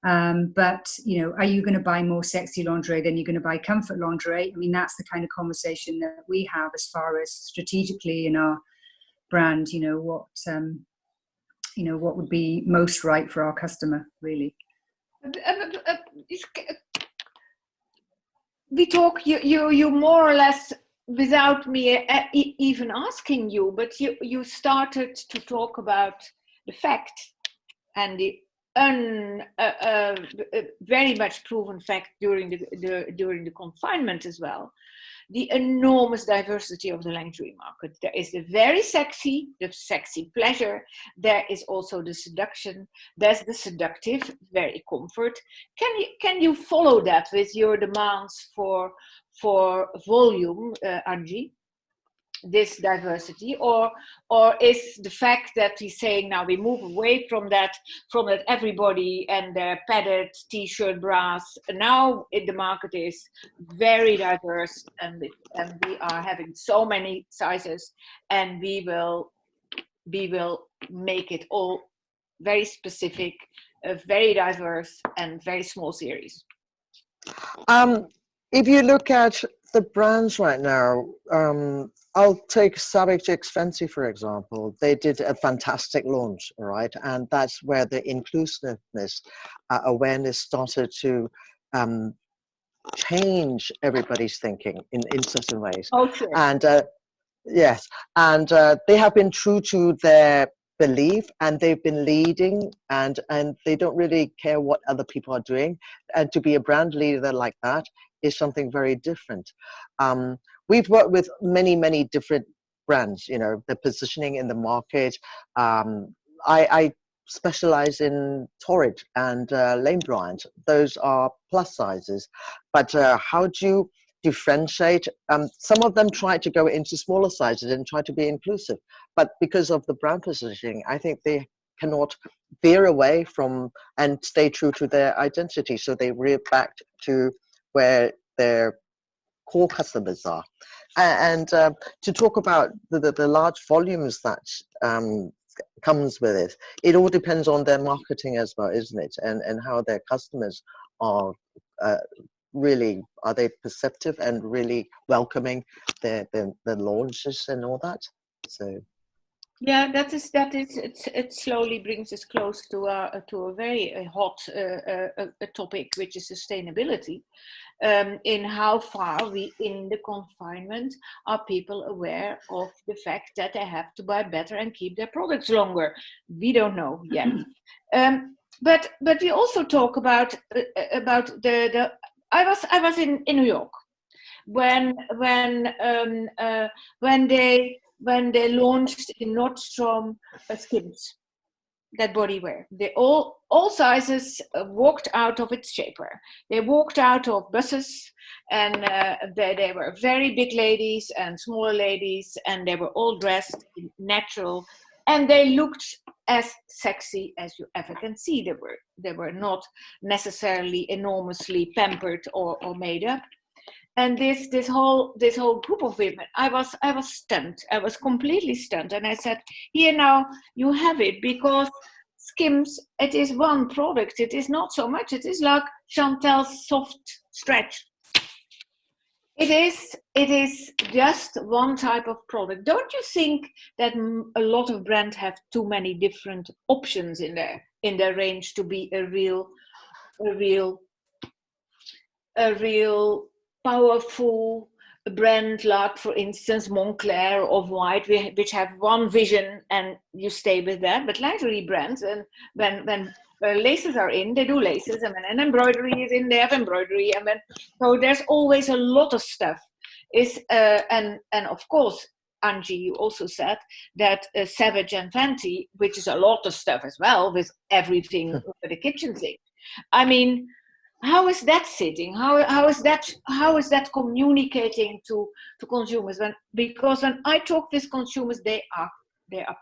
But, are you going to buy more sexy lingerie than you're going to buy comfort lingerie? I mean, that's the kind of conversation that we have as far as strategically in our brand, what would be most right for our customer, really. We talk, you more or less, without me even asking you, but you started to talk about the fact and the very much proven fact during the confinement as well, the enormous diversity of the lingerie market. There is the very sexy, the sexy pleasure. There is also the seduction. There's the seductive, very comfort. Can you follow that with your demands for volume, Angie? This diversity, or is the fact that we're saying now we move away from that everybody and their padded t-shirt bras, and now the market is very diverse, and we are having so many sizes, and we will make it all very specific, very diverse, and very small series. If you look at the brands right now, I'll take Savage X Fancy, for example. They did a fantastic launch, all right? And that's where the inclusiveness awareness started to change everybody's thinking in certain ways. Okay. And yes, and they have been true to their belief, and they've been leading, and they don't really care what other people are doing. And to be a brand leader like that is something very different. We've worked with many different brands, the positioning in the market. I specialize in Torrid and Lane Bryant. Those are plus sizes. But how do you differentiate? Some of them try to go into smaller sizes and try to be inclusive. But because of the brand positioning, I think they cannot veer away from and stay true to their identity. So they rear back to where their core customers are. And to talk about the large volumes that comes with it, it all depends on their marketing as well, isn't it? And how their customers are really, are they perceptive and really welcoming their launches and all that? So yeah, it slowly brings us close to a very hot topic, which is sustainability. In how far we, in the confinement, are people aware of the fact that they have to buy better and keep their products longer? We don't know yet. But we also talk about the. I was in New York when they launched in Nordstrom Skims, that bodywear. They all sizes walked out of its shaper. They walked out of buses, and they were very big ladies and smaller ladies, and they were all dressed in natural, and they looked as sexy as you ever can see. They were not necessarily enormously pampered or made up. And this whole group of women, I was stunned. I was completely stunned. And I said, here now you have it, because Skims, it is one product. It is not so much. It is like Chantel's soft stretch. It is just one type of product. Don't you think that a lot of brands have too many different options in their range to be a real powerful brand, like for instance Moncler or White, which have one vision and you stay with that? But lingerie brands, and when laces are in, they do laces, and when an embroidery is in, they have embroidery, and so there's always a lot of stuff. And of course, Angie, you also said that Savage and Fenty, which is a lot of stuff as well, with everything with the kitchen sink. I mean, how is that sitting? How is that communicating to consumers? Because when I talk with consumers, they are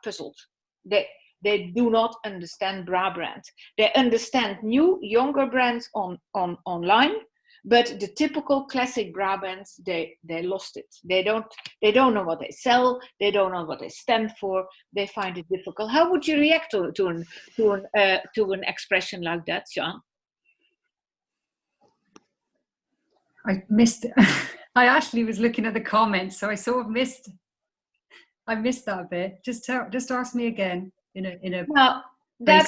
puzzled. They do not understand bra brands. They understand new, younger brands online, but the typical classic bra brands, they lost it. They don't know what they sell. They don't know what they stand for. They find it difficult. How would you react to an expression like that, Sean? I missed it. I actually was looking at the comments, so I sort of missed that bit. Just ask me again in a well, that,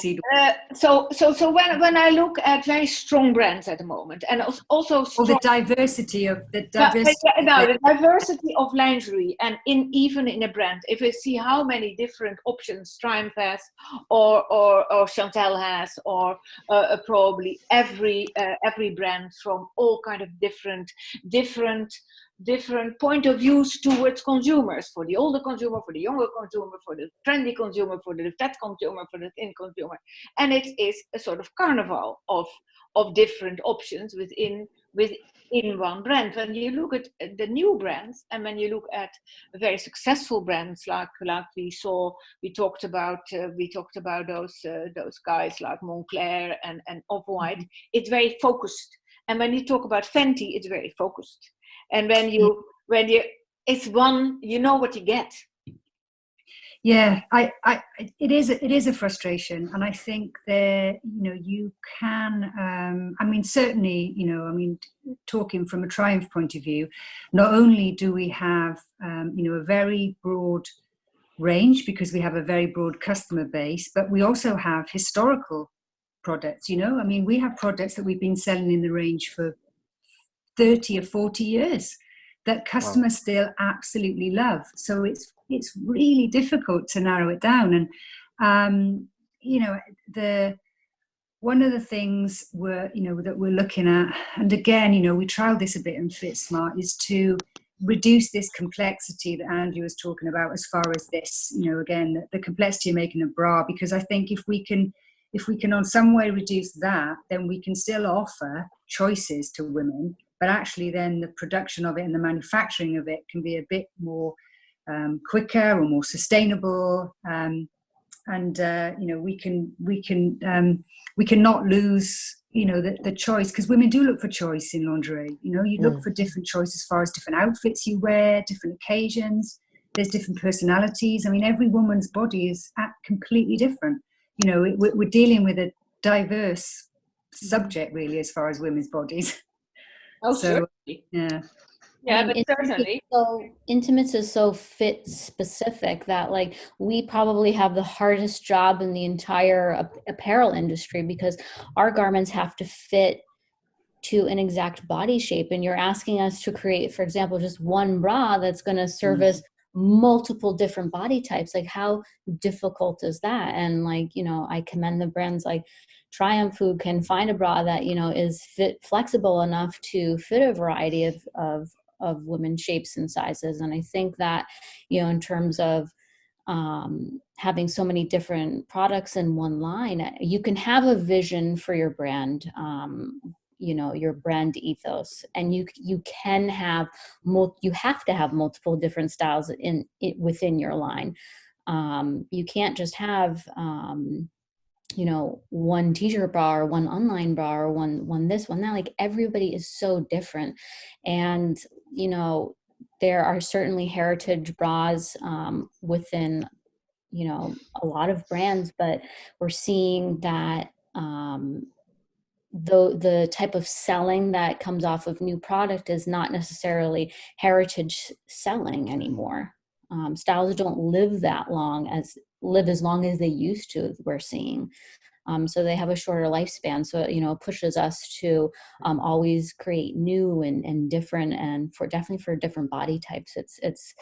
so when I look at very strong brands at the moment, and also strong, the diversity of the diversity of lingerie, and even in a brand, if you see how many different options Triumph has, or Chantel has, or probably every brand from all kind of different point of views towards consumers, for the older consumer, for the younger consumer, for the trendy consumer, for the fat consumer, for the thin consumer. And it is a sort of carnival of different options within one brand. When you look at the new brands, and when you look at very successful brands like we talked about those guys like Moncler and Off-White, it's very focused. And when you talk about Fenty, it's very focused. And when you it's one, you know what you get. Yeah, it is a frustration, and I think that you can. Certainly, talking from a Triumph point of view, not only do we have a very broad range because we have a very broad customer base, but we also have historical products. We have products that we've been selling in the range for 30 or 40 years that customers still absolutely love. So it's really difficult to narrow it down. And one of the things that we're looking at, and again, we trialed this a bit in Fit Smart, is to reduce this complexity that Andrew was talking about, as far as this, again, the complexity of making a bra, because I think if we can on some way reduce that, then we can still offer choices to women, but actually then the production of it and the manufacturing of it can be a bit more quicker or more sustainable, and we can not lose the choice, because women do look for choice in lingerie. You look for different choices as far as different outfits you wear, different occasions. There's different personalities. Every woman's body is completely different. We're dealing with a diverse subject, really, as far as women's bodies. Oh, so, certainly. Yeah. Yeah, but certainly. Intimates is so fit specific that we probably have the hardest job in the entire apparel industry, because our garments have to fit to an exact body shape. And you're asking us to create, for example, just one bra that's going to service multiple different body types. How difficult is that? And I commend the brands like Triumph, who can find a bra that is flexible enough to fit a variety of women's shapes and sizes. And I think that in terms of having so many different products in one line, you can have a vision for your brand, your brand ethos, and you can have you have to have multiple different styles within your line. You can't just have, you know, one t-shirt bra or one online bra or one this, one that. Like, everybody is so different. And, you know, there are certainly heritage bras within, you know, a lot of brands, but we're seeing that the type of selling that comes off of new product is not necessarily heritage selling anymore. Styles don't live as long as they used to, we're seeing. So they have a shorter lifespan. So, you know, it pushes us to always create new and different, and definitely for different body types. This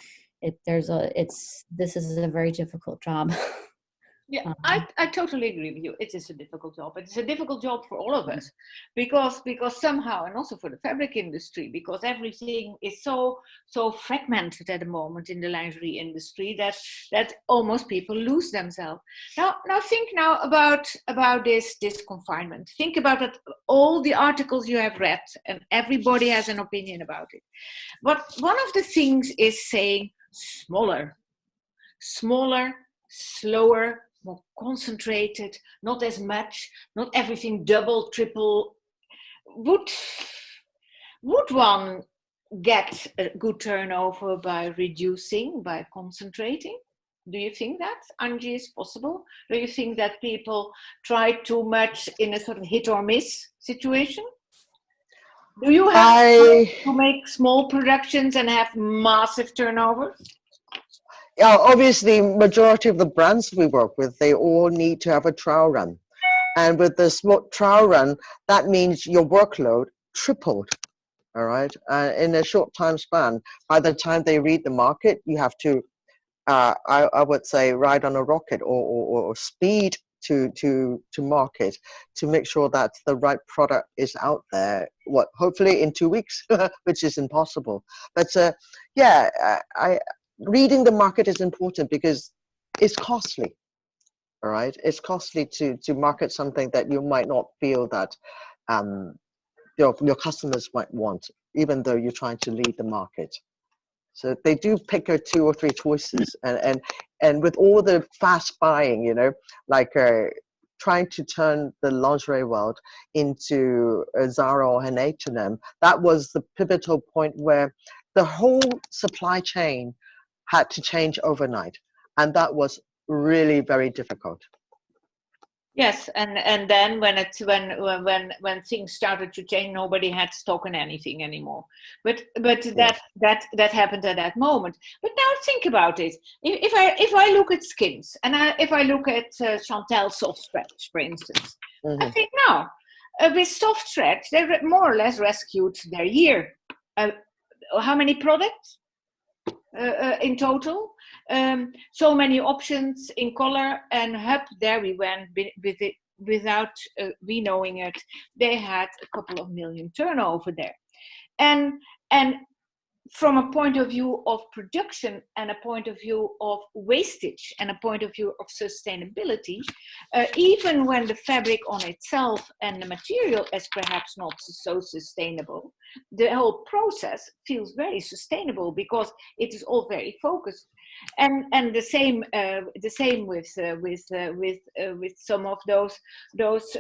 is a very difficult job. Yeah, I totally agree with you. It is a difficult job. It's a difficult job for all of us, because somehow, and also for the fabric industry, because everything is so fragmented at the moment in the lingerie industry that almost people lose themselves. Now think now about this confinement. Think about it, all the articles you have read, and everybody has an opinion about it. But one of the things is saying smaller, slower, more concentrated, not as much, not everything double, triple. Would one get a good turnover by reducing, by concentrating? Do you think that, Angie, is possible? Do you think that people try too much in a sort of hit or miss situation? Do you have to make small productions and have massive turnover? Yeah, obviously, majority of the brands we work with, they all need to have a trial run. And with the small trial run, that means your workload tripled, all right? In a short time span, by the time they read the market, you have to, I would say, ride on a rocket or speed to market to make sure that the right product is out there, hopefully in 2 weeks, which is impossible. But reading the market is important because it's costly, all right? It's costly to market something that you might not feel that your customers might want, even though you're trying to lead the market. So they do pick 2 or 3 choices, and with all the fast buying, you know, like trying to turn the lingerie world into a Zara or an H&M, that was the pivotal point where the whole supply chain had to change overnight, and that was really very difficult. Yes, and then when things started to change, nobody had stock in anything anymore. But Yes. that happened at that moment. But now think about it. If I look at Skims, and if I look at Chantel Soft Stretch, for instance, I think now with Soft Stretch they more or less rescued their year. How many products in total? So many options in color, and there we went with it without we knowing it. They had a couple of million turnover there, and from a point of view of production and a point of view of wastage and a point of view of sustainability, even when the fabric on itself and the material is perhaps not so sustainable, the whole process feels very sustainable because it is all very focused. And the same with some of those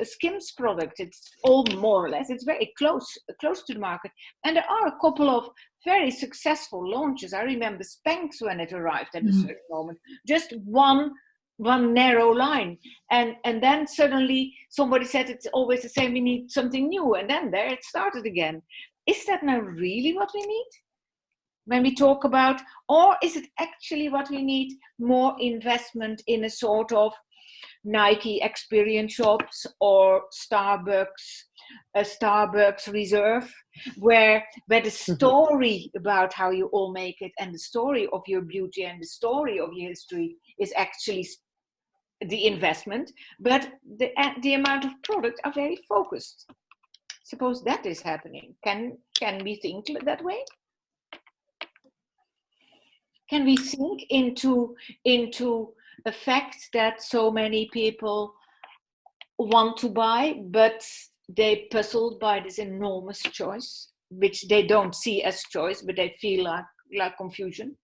Skims products. It's all more or less. It's very close to the market, and there are a couple of very successful launches. I remember Spanx when it arrived at a certain moment, just one narrow line, and then suddenly somebody said it's always the same. We need something new, and then there it started again. Is that now really what we need? When we talk about, or is it actually what we need, more investment in a sort of Nike experience shops or Starbucks Reserve, where the story about how you all make it and the story of your beauty and the story of your history is actually the investment, but the amount of products are very focused. Suppose that is happening. Can we think that way? Can we think into the fact that so many people want to buy, but they puzzled by this enormous choice, which they don't see as choice, but they feel like confusion?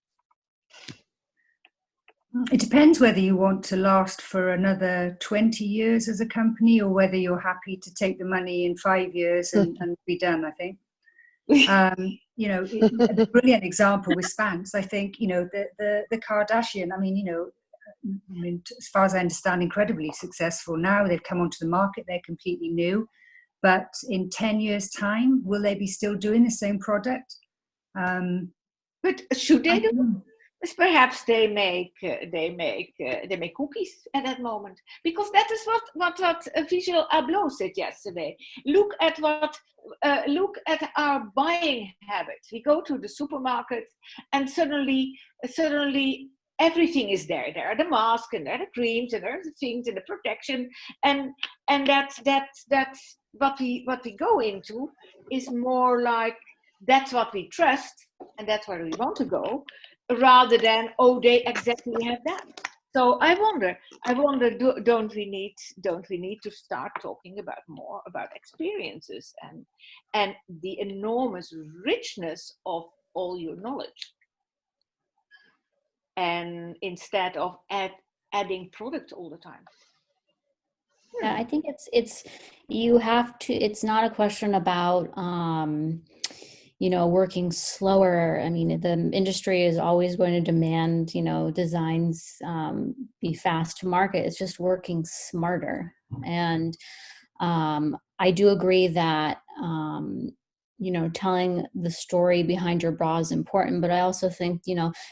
It depends whether you want to last for another 20 years as a company or whether you're happy to take the money in 5 years and be done, I think. You know, a brilliant example with Spanx, I think, you know, the Kardashian, I mean, as far as I understand, incredibly successful now. They've come onto the market, they're completely new. But in 10 years' time, will they be still doing the same product? But should they do? Perhaps they make cookies at that moment, because that is what Visual Abloh said yesterday. Look at our buying habits. We go to the supermarket, and suddenly everything is there. There are the masks, and there are the creams, and there are the things, and the protection, and that's what we go into is more like that's what we trust, and that's where we want to go, rather than they exactly have that. So I wonder, don't we need to start talking more about experiences and the enormous richness of all your knowledge, and instead of adding product all the time. Yeah, I think you have to. It's not a question about working slower. I mean, the industry is always going to demand, designs be fast to market. It's just working smarter. And I do agree that, telling the story behind your bra is important, but I also think,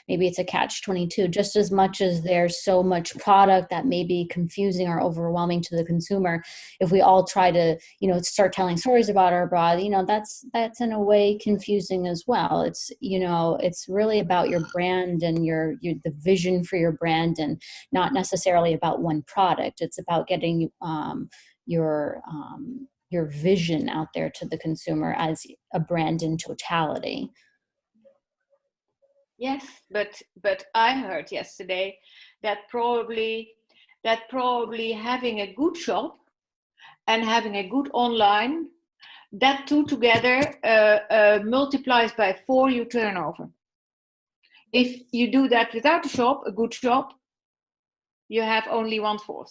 maybe it's a catch-22. Just as much as there's so much product that may be confusing or overwhelming to the consumer, if we all try to, start telling stories about our bra, that's in a way confusing as well. It's, it's really about your brand and the vision for your brand, and not necessarily about one product. It's about getting your vision out there to the consumer as a brand in totality. Yes, but I heard yesterday that probably having a good shop and having a good online, that two together multiplies by 4 your turnover. If you do that without a good shop, you have only 1/4.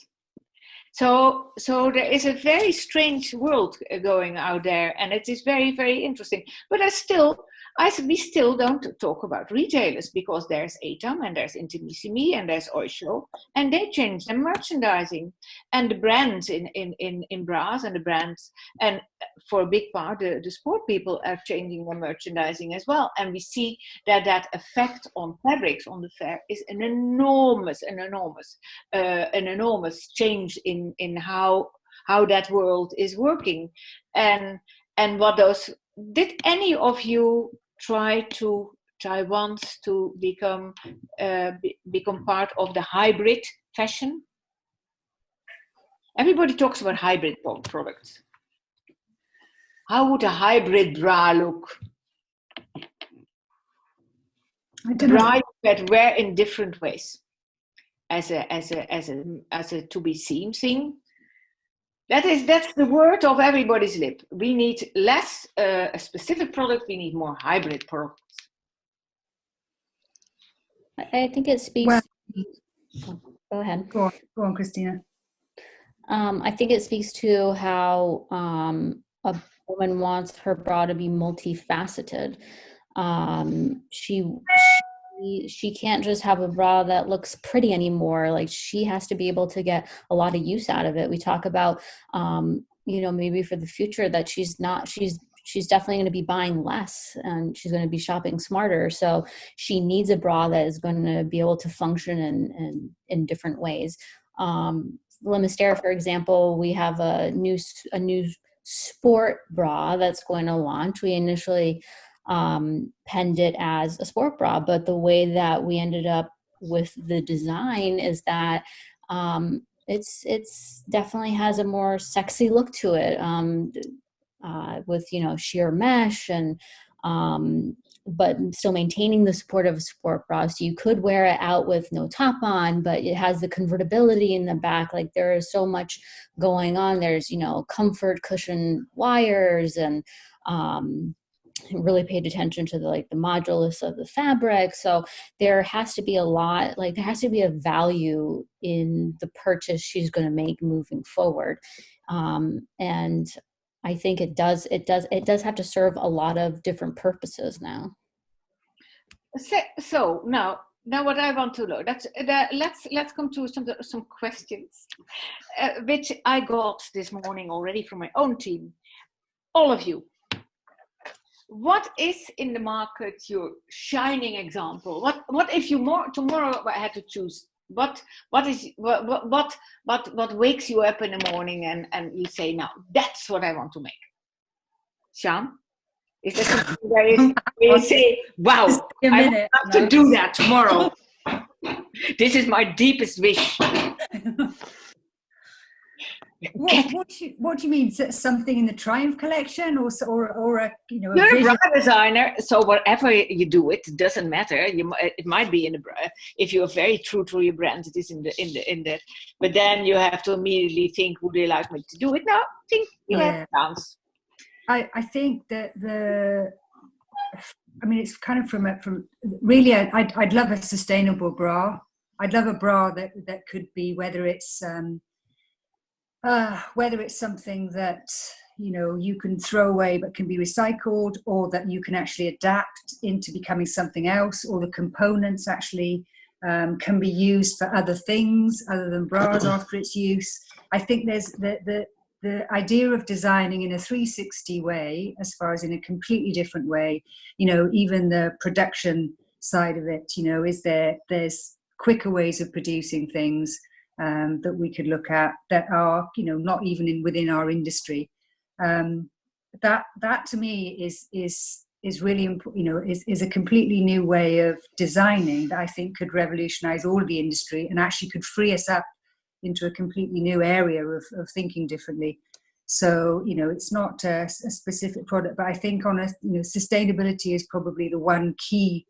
So there is a very strange world going out there, and it is very, very interesting. But we still don't talk about retailers, because there's Atam and there's Intimissimi and there's Oysho, and they change their merchandising, and the brands in bras, and the brands, and for a big part the sport people are changing their merchandising as well. And we see that effect on fabrics on the fair is an enormous change in how that world is working. And what those, did any of you try once to become part of the hybrid fashion? Everybody talks about hybrid products. How would a hybrid bra look? I don't know. Bra that wear in different ways, as a to be seen thing. That's the word of everybody's lip. We need less a specific product. We need more hybrid products. I think it speaks. Well, go ahead. Go on, Christina. I think it speaks to how a woman wants her bra to be multifaceted. She can't just have a bra that looks pretty anymore. Like, she has to be able to get a lot of use out of it. We talk about, maybe for the future that she's definitely going to be buying less, and she's going to be shopping smarter. So she needs a bra that is going to be able to function in different ways. Le Mystère, for example, we have a new sport bra that's going to launch. We initially penned it as a sport bra, but the way that we ended up with the design is that it's definitely has a more sexy look to it, with sheer mesh, and but still maintaining the support of a sport bra. So you could wear it out with no top on, but it has the convertibility in the back. Like, there is so much going on. There's comfort cushion wires, and really paid attention to the modularness of the fabric. So there has to be a lot, there has to be a value in the purchase she's going to make moving forward. And I think it does have to serve a lot of different purposes now. So now what I want to know, let's come to some questions, which I got this morning already from my own team. All of you, what is in the market your shining example? What if you tomorrow I had to choose? What wakes you up in the morning and you say, now that's what I want to make? Sean, is that something where you say, wow, I would love to do that tomorrow? This is my deepest wish. What do you mean? Something in the Triumph collection, or a You're a bra designer, so whatever you do, it doesn't matter. It might be in the bra. If you're very true to your brand, it is in the. But then you have to immediately think, would they like me to do it? No, think you have chance. I think that it's kind of from really. I'd love a sustainable bra. I'd love a bra that could be whether it's something that you can throw away but can be recycled, or that you can actually adapt into becoming something else, or the components actually can be used for other things other than bras after its use. I think there's the idea of designing in a 360 way, as far as in a completely different way. Even the production side of it, there's quicker ways of producing things that we could look at that are not even within our industry. That to me is really important. Is a completely new way of designing that I think could revolutionize all of the industry and actually could free us up into a completely new area of thinking differently. So it's not a specific product, but I think sustainability is probably the one key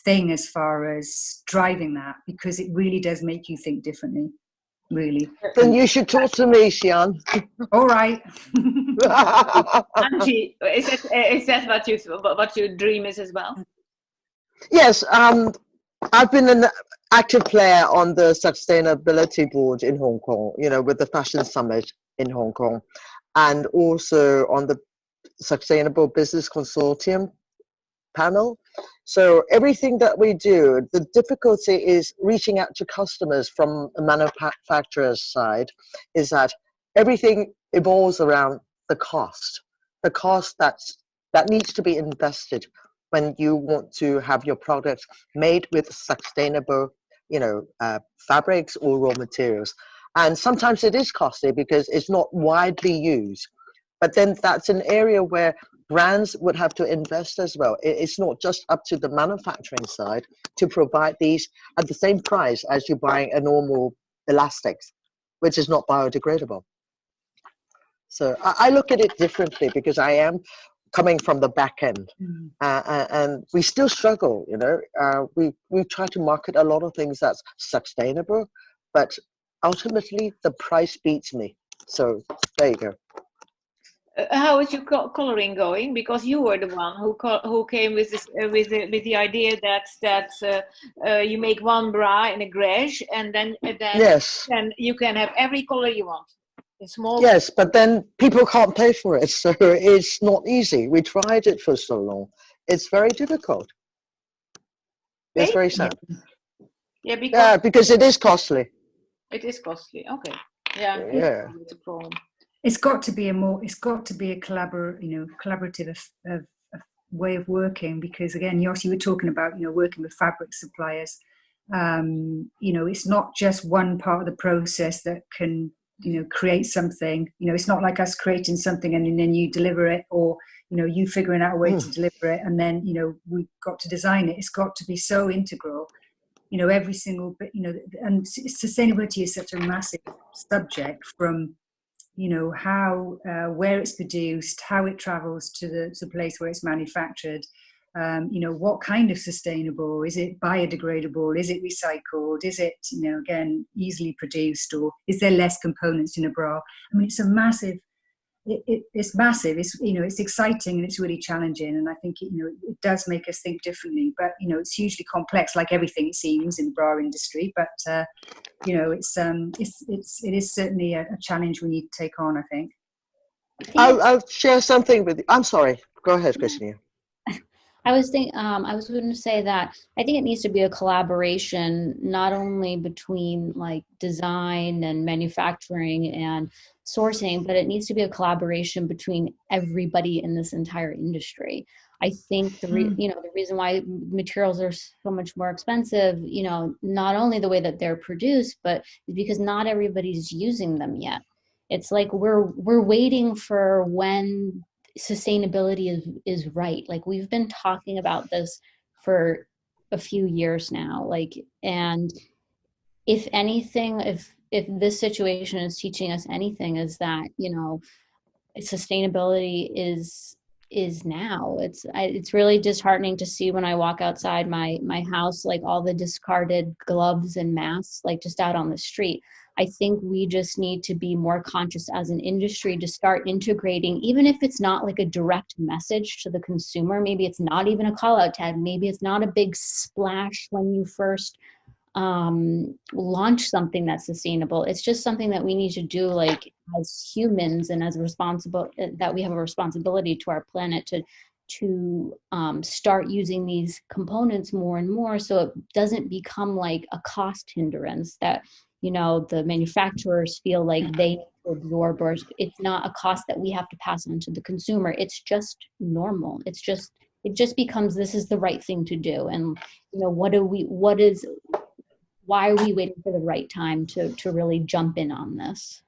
thing as far as driving that, because it really does make you think differently, really. Then you should talk to me, Sian. All right. Angie, is that what your dream is as well? Yes, I've been an active player on the sustainability board in Hong Kong, with the Fashion Summit in Hong Kong, and also on the Sustainable Business Consortium panel. So everything that we do, the difficulty is reaching out to customers from a manufacturer's side, is that everything evolves around the cost that needs to be invested when you want to have your products made with sustainable, fabrics or raw materials. And sometimes it is costly because it's not widely used. But then that's an area where brands would have to invest as well. It's not just up to the manufacturing side to provide these at the same price as you're buying a normal elastics, which is not biodegradable. So I look at it differently because I am coming from the back end, and we still struggle. We try to market a lot of things that's sustainable, but ultimately the price beats me. So there you go. How is your coloring going? Because you were the one who came with this with the idea that you make one bra in a grège, and then yes, then you can have every color you want. Small. Yes, but then people can't pay for it, so it's not easy. We tried it for so long. It's very difficult. It's very sad. Yeah, because it is costly. It is costly. Okay. Yeah. It's a problem. It's got to be a collaborative way of working, because again, Jos, you were talking about working with fabric suppliers. It's not just one part of the process that can create something. It's not like us creating something and then you deliver it, or you figuring out a way to deliver it and then we've got to design it. It's got to be so integral, every single bit. And sustainability is such a massive subject, from how where it's produced, how it travels to the place where it's manufactured. What kind of sustainable? Is it biodegradable? Is it recycled? Is it, again, easily produced? Or is there less components in a bra? I mean, it's a massive it's massive. It's, you know, it's exciting and it's really challenging, and I think it, you know, it does make us think differently. But you know, it's hugely complex, like everything it seems in the bra industry. But you know, it is certainly a challenge we need to take on, I think. I'll share something with you. I'm sorry. Go ahead, Christina. I was going to say that I think it needs to be a collaboration, not only between like design and manufacturing and sourcing, but it needs to be a collaboration between everybody in this entire industry. I think the reason why materials are so much more expensive, you know, not only the way that they're produced, but because not everybody's using them yet. It's like we're waiting for when sustainability is right. Like, we've been talking about this for a few years now, like, and if anything, if this situation is teaching us anything, is that, you know, sustainability is now. It's really disheartening to see when I walk outside my house, like all the discarded gloves and masks, like just out on the street. I think we just need to be more conscious as an industry to start integrating, even if it's not like a direct message to the consumer. Maybe it's not even a call out tag. Maybe it's not a big splash when you first launch something that's sustainable. It's just something that we need to do, like, as humans, and as responsible, that we have a responsibility to our planet to start using these components more and more, so it doesn't become like a cost hindrance that, you know, the manufacturers feel like they need to absorb, or it's not a cost that we have to pass on to the consumer. It's just normal. It just becomes, this is the right thing to do. And, you know, why are we waiting for the right time to really jump in on this?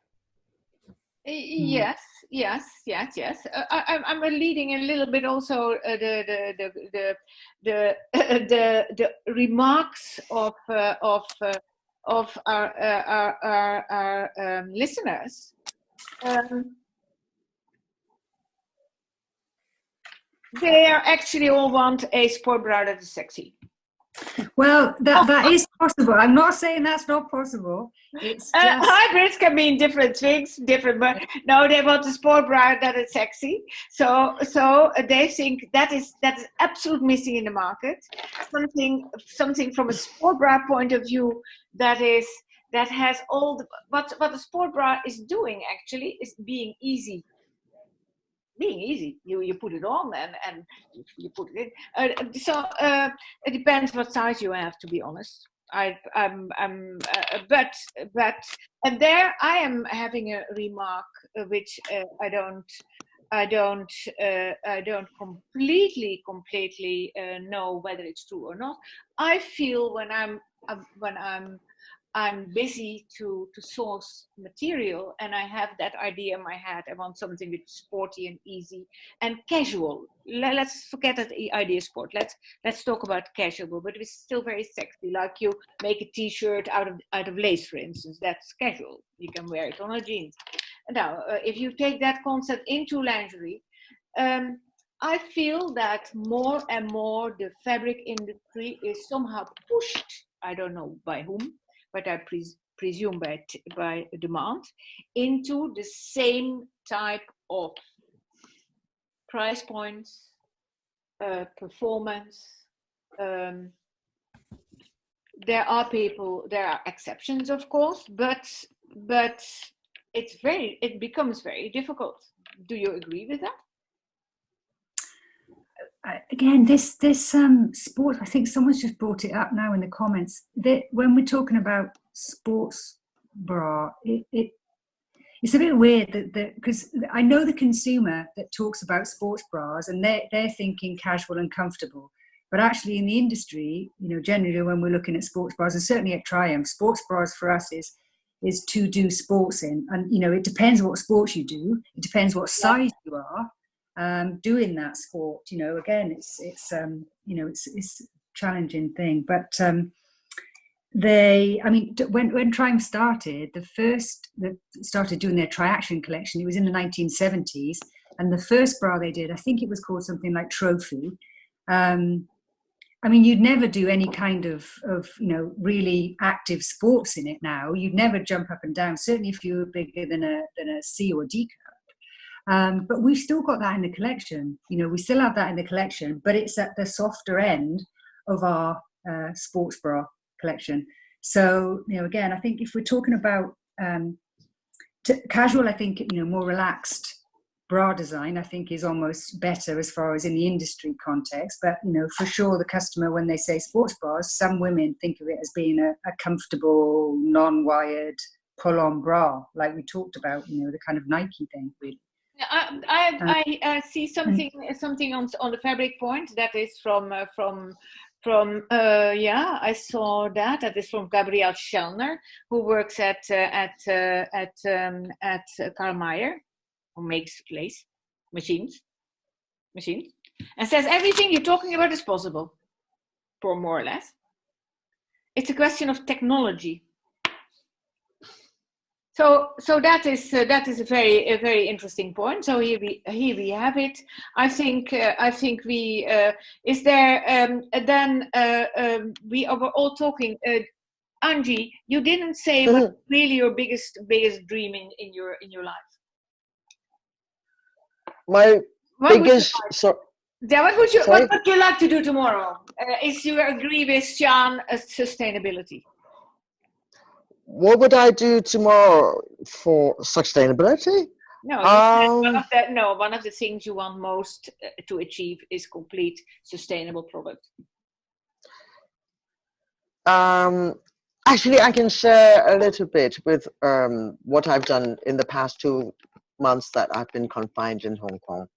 Yes. I'm leading a little bit also the remarks of our listeners. They actually all want a sport bra that is sexy. Well, that is possible. I'm not saying that's not possible. It's just hybrids can mean different things, but no, they want a sport bra that is sexy. So they think that is absolutely missing in the market. Something from a sport bra point of view that has all the, what a sport bra is doing actually is being easy. You put it on and you put it in. It depends what size you have, to be honest. But and there I am having a remark which I don't completely know whether it's true or not. I feel when I'm busy to source material and I have that idea in my head, I want something that's sporty and easy and casual. Let's forget that the idea is sport. Let's talk about casual, but it's still very sexy. Like you make a t-shirt out of lace, for instance. That's casual. You can wear it on a jeans. Now, if you take that concept into lingerie, I feel that more and more the fabric industry is somehow pushed, I don't know by whom, but I presume by demand, into the same type of price points, performance. There are exceptions, of course, but it becomes very difficult. Do you agree with that? Again, this sport, I think someone's just brought it up now in the comments, that when we're talking about sports bra, it's a bit weird that because I know the consumer that talks about sports bras and they're thinking casual and comfortable, but actually in the industry, you know, generally when we're looking at sports bras, and certainly at Triumph, sports bras for us is to do sports in, and you know, it depends what sports you do, it depends what size you are. Doing that sport, you know, again, it's you know, it's a challenging thing. But when Triumph started, that started doing their Tri-Action collection, it was in the 1970s, and the first bra they did, I think it was called something like Trophy. I mean, you'd never do any kind of you know, really active sports in it now. You'd never jump up and down, certainly if you were bigger than a C or D cup. But we've still got that in the collection. We still have that in the collection, but it's at the softer end of our sports bra collection. So, again, I think if we're talking about casual, I think, more relaxed bra design, I think, is almost better as far as in the industry context. But, for sure, the customer, when they say sports bras, some women think of it as being a comfortable, non-wired, pull-on bra, like we talked about, the kind of Nike thing, really. I see something on the fabric point that is from I saw that is from Gabrielle Schellner, who works at Karl Mayer, who makes lace machines, and says everything you're talking about is possible, for more or less. It's a question of technology. So that is a very interesting point. So here we have it. I think we is there then we are all talking. Angie, you didn't say what's really your biggest dream in your life. My biggest. What would you like to do tomorrow? Is you agree with Siân sustainability? What would I do tomorrow for sustainability? No, one of the things you want most to achieve is complete sustainable product. Actually, I can share a little bit with what I've done in the past 2 months that I've been confined in Hong Kong.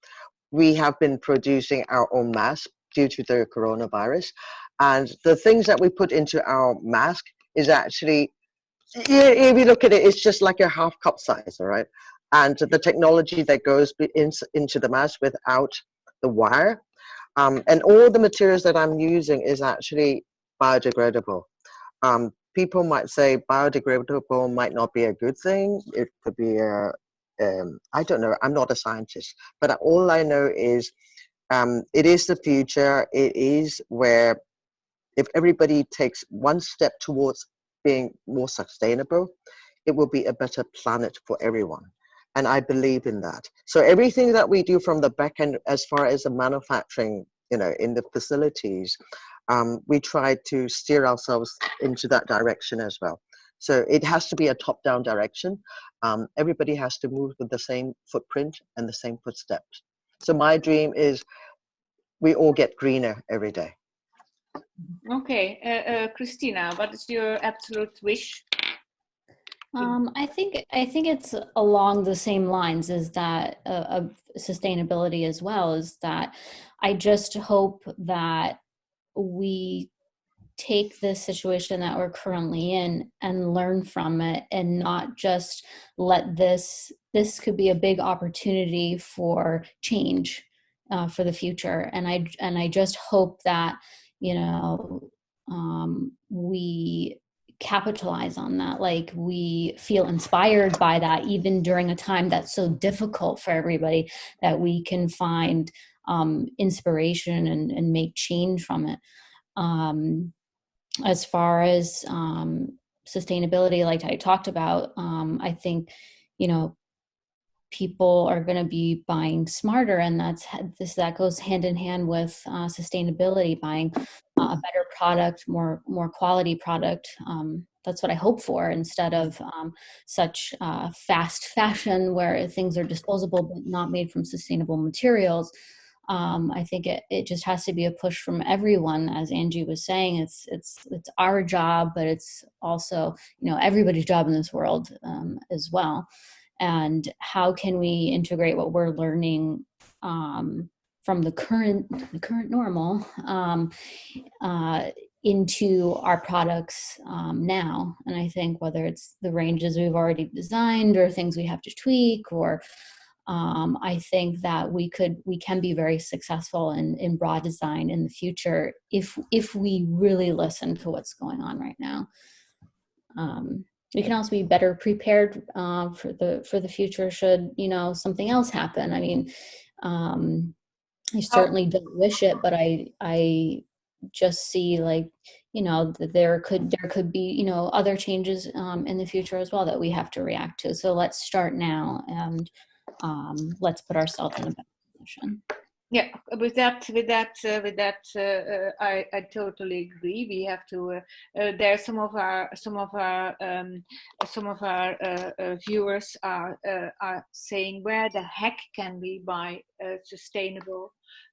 We have been producing our own mask due to the coronavirus, and the things that we put into our mask is actually, if you look at it, it's just like a half cup size, all right? And the technology that goes into the mask without the wire, and all the materials that I'm using is actually biodegradable. People might say biodegradable might not be a good thing. It could be I don't know. I'm not a scientist, but all I know is it is the future. It is where if everybody takes one step towards being more sustainable, it will be a better planet for everyone. And I believe in that. So everything that we do from the back end, as far as the manufacturing, in the facilities, we try to steer ourselves into that direction as well. So it has to be a top-down direction. Everybody has to move with the same footprint and the same footsteps. So my dream is we all get greener every day. Okay, Christina, what is your absolute wish? I think it's along the same lines as that of sustainability as well. Is that I just hope that we take this situation that we're currently in and learn from it, and not just let this could be a big opportunity for change for the future. And I just hope that we capitalize on that, like we feel inspired by that, even during a time that's so difficult for everybody, that we can find inspiration and make change from it. As far as sustainability, like I talked about, I think, people are going to be buying smarter, and that goes hand in hand with sustainability, buying a better product, more quality product. That's what I hope for, instead of such fast fashion where things are disposable but not made from sustainable materials. I think it just has to be a push from everyone. As Angie was saying, it's our job, but it's also everybody's job in this world as well. And how can we integrate what we're learning from the current normal into our products now? And I think whether it's the ranges we've already designed or things we have to tweak, or I think that we can be very successful in bra design in the future if we really listen to what's going on right now. We can also be better prepared for the future should something else happen. I mean, I certainly don't wish it, but I just see that there could be other changes in the future as well that we have to react to. So let's start now and let's put ourselves in a better position. Yeah, I totally agree. We have to. There are some of our viewers are saying, where the heck can we buy sustainable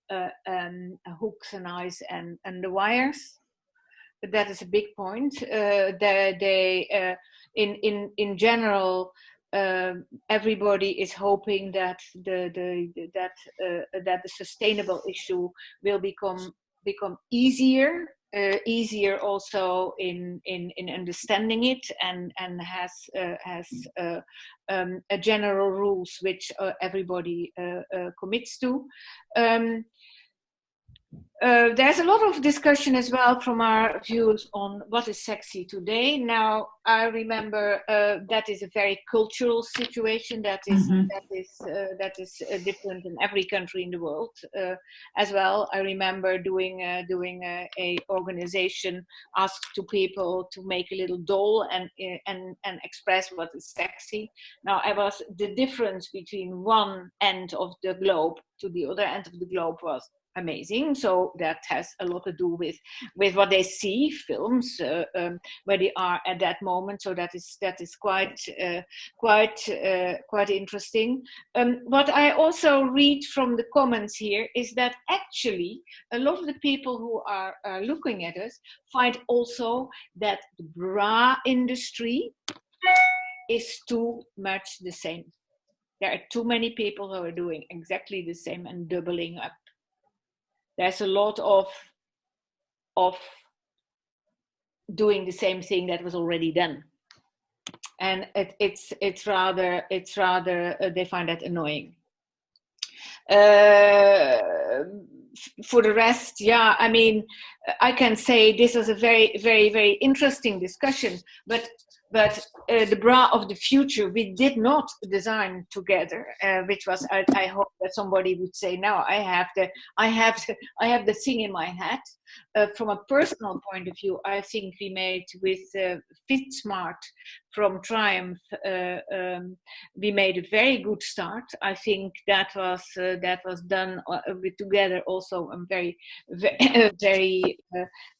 hooks and eyes and the wires? But that is a big point. In general. Everybody is hoping that the sustainable issue will become easier also in understanding it, and has a general rules which everybody commits to. There's a lot of discussion as well from our viewers on what is sexy today. Now, I remember that is a very cultural situation that is different in every country in the world as well. I remember doing a organization asked to people to make a little doll and express what is sexy. Now, the difference between one end of the globe to the other end of the globe was amazing. So that has a lot to do with what they see, films, where they are at that moment. So that is quite interesting. What I also read from the comments here is that actually a lot of the people who are looking at us find also that the bra industry is too much the same. There are too many people who are doing exactly the same and doubling up. There's a lot of doing the same thing that was already done, and it's rather they find that annoying. For the rest, yeah, I mean, I can say this was a very, very, very interesting discussion, but the bra of the future we did not design together, which was I hope that somebody would say, now I have the thing in my head. From a personal point of view, I think we made with Fit Smart from Triumph, we made a very good start. I think that was done with together. Also, I'm very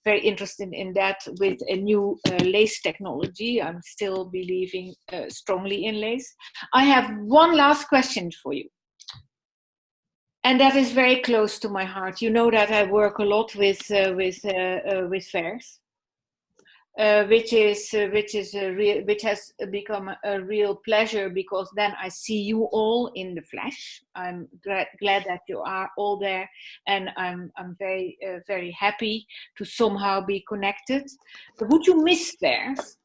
interested in that with a new lace technology. I'm still believing strongly in lace. I have one last question for you. And that is very close to my heart. You know that I work a lot with fairs, which has become a real pleasure, because then I see you all in the flesh. I'm glad that you are all there, and I'm very very happy to somehow be connected. But would you miss fairs?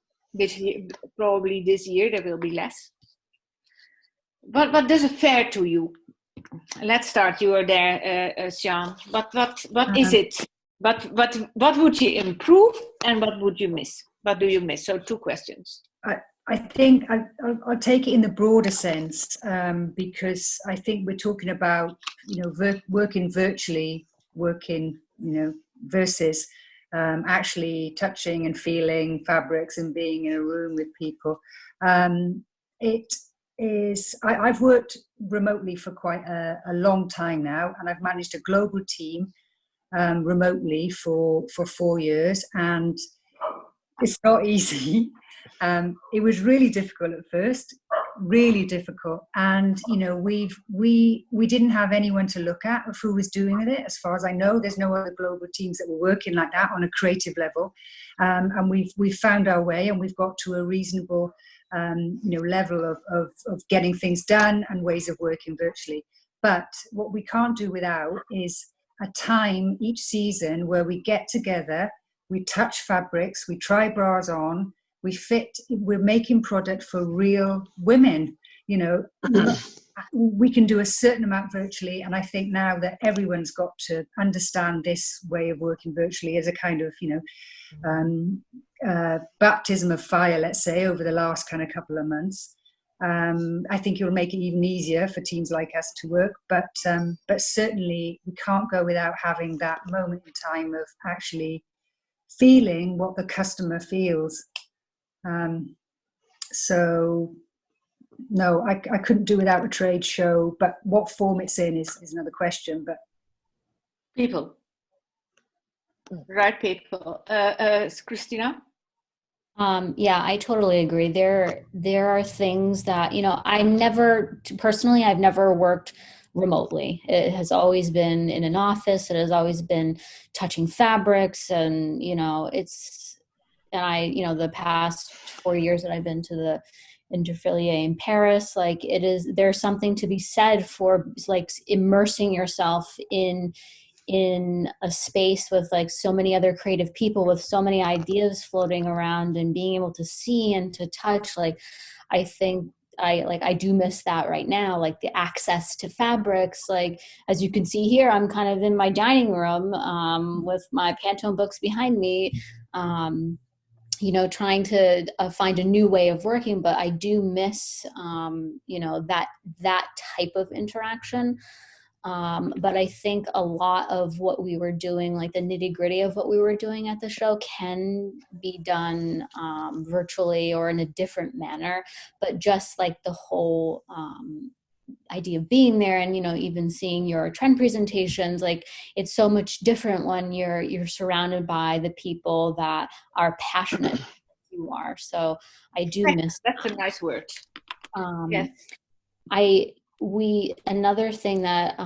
Probably this year there will be less. But what does a fair to you? Let's start. You are there, Siân. What is it? What would you improve, and what would you miss? What do you miss? So 2 questions. I think I'll take it in the broader sense, because I think we're talking about, working virtually, versus actually touching and feeling fabrics and being in a room with people. I've worked remotely for quite a long time now, and I've managed a global team remotely for 4 years, and it's not easy. It was really difficult at first, really difficult, and we didn't have anyone to look at of who was doing with it. As far as I know, there's no other global teams that were working like that on a creative level, and we've found our way, and we've got to a reasonable level of getting things done and ways of working virtually. But what we can't do without is a time each season where we get together, we touch fabrics, we try bras on, we're making product for real women. We can do a certain amount virtually, and I think now that everyone's got to understand this way of working virtually as a kind of baptism of fire, let's say, over the last kind of couple of months. I think it will make it even easier for teams like us to work, but certainly we can't go without having that moment in time of actually feeling what the customer feels. So no, I couldn't do without a trade show, but what form it's in is another question. But people, right people. Christina? Yeah, I totally agree. There are things that, I've never worked remotely. It has always been in an office. It has always been touching fabrics, and, the past 4 years that I've been to the Interfilier in Paris, there's something to be said for like immersing yourself in a space with like so many other creative people with so many ideas floating around and being able to see and to touch. Like, I think I do miss that right now, like the access to fabrics. Like, as you can see here, I'm kind of in my dining room with my Pantone books behind me, trying to find a new way of working, but I do miss, that type of interaction. But I think a lot of what we were doing, like the nitty gritty of what we were doing at the show, can be done virtually or in a different manner. But just like the whole idea of being there and, even seeing your trend presentations, like it's so much different when you're surrounded by the people that are passionate as you are. So I do miss that's a nice word. Yes. Another thing that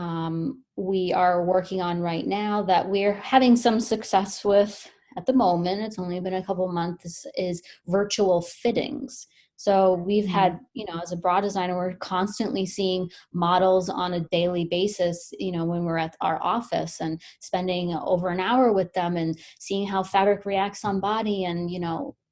we are working on right now that we're having some success with at the moment, it's only been a couple months, is virtual fittings. So we've had, as a bra designer, we're constantly seeing models on a daily basis, when we're at our office and spending over an hour with them and seeing how fabric reacts on body. And,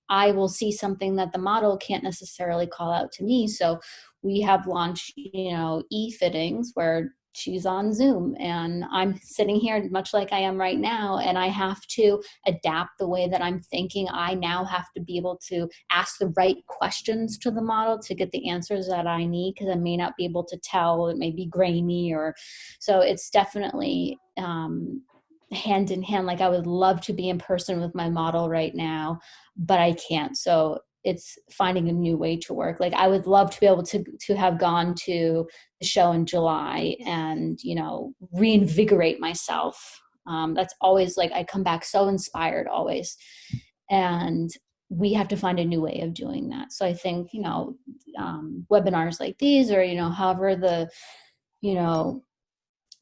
I will see something that the model can't necessarily call out to me. So we have launched, e-fittings where she's on Zoom and I'm sitting here much like I am right now, and I have to adapt the way that I'm thinking. I now have to be able to ask the right questions to the model to get the answers that I need, because I may not be able to tell. It may be grainy, so it's definitely hand in hand. Like, I would love to be in person with my model right now, but I can't. So it's finding a new way to work. Like, I would love to be able to have gone to the show in July and, reinvigorate myself. That's always like, I come back so inspired always. And we have to find a new way of doing that. So I think, webinars like these, or, however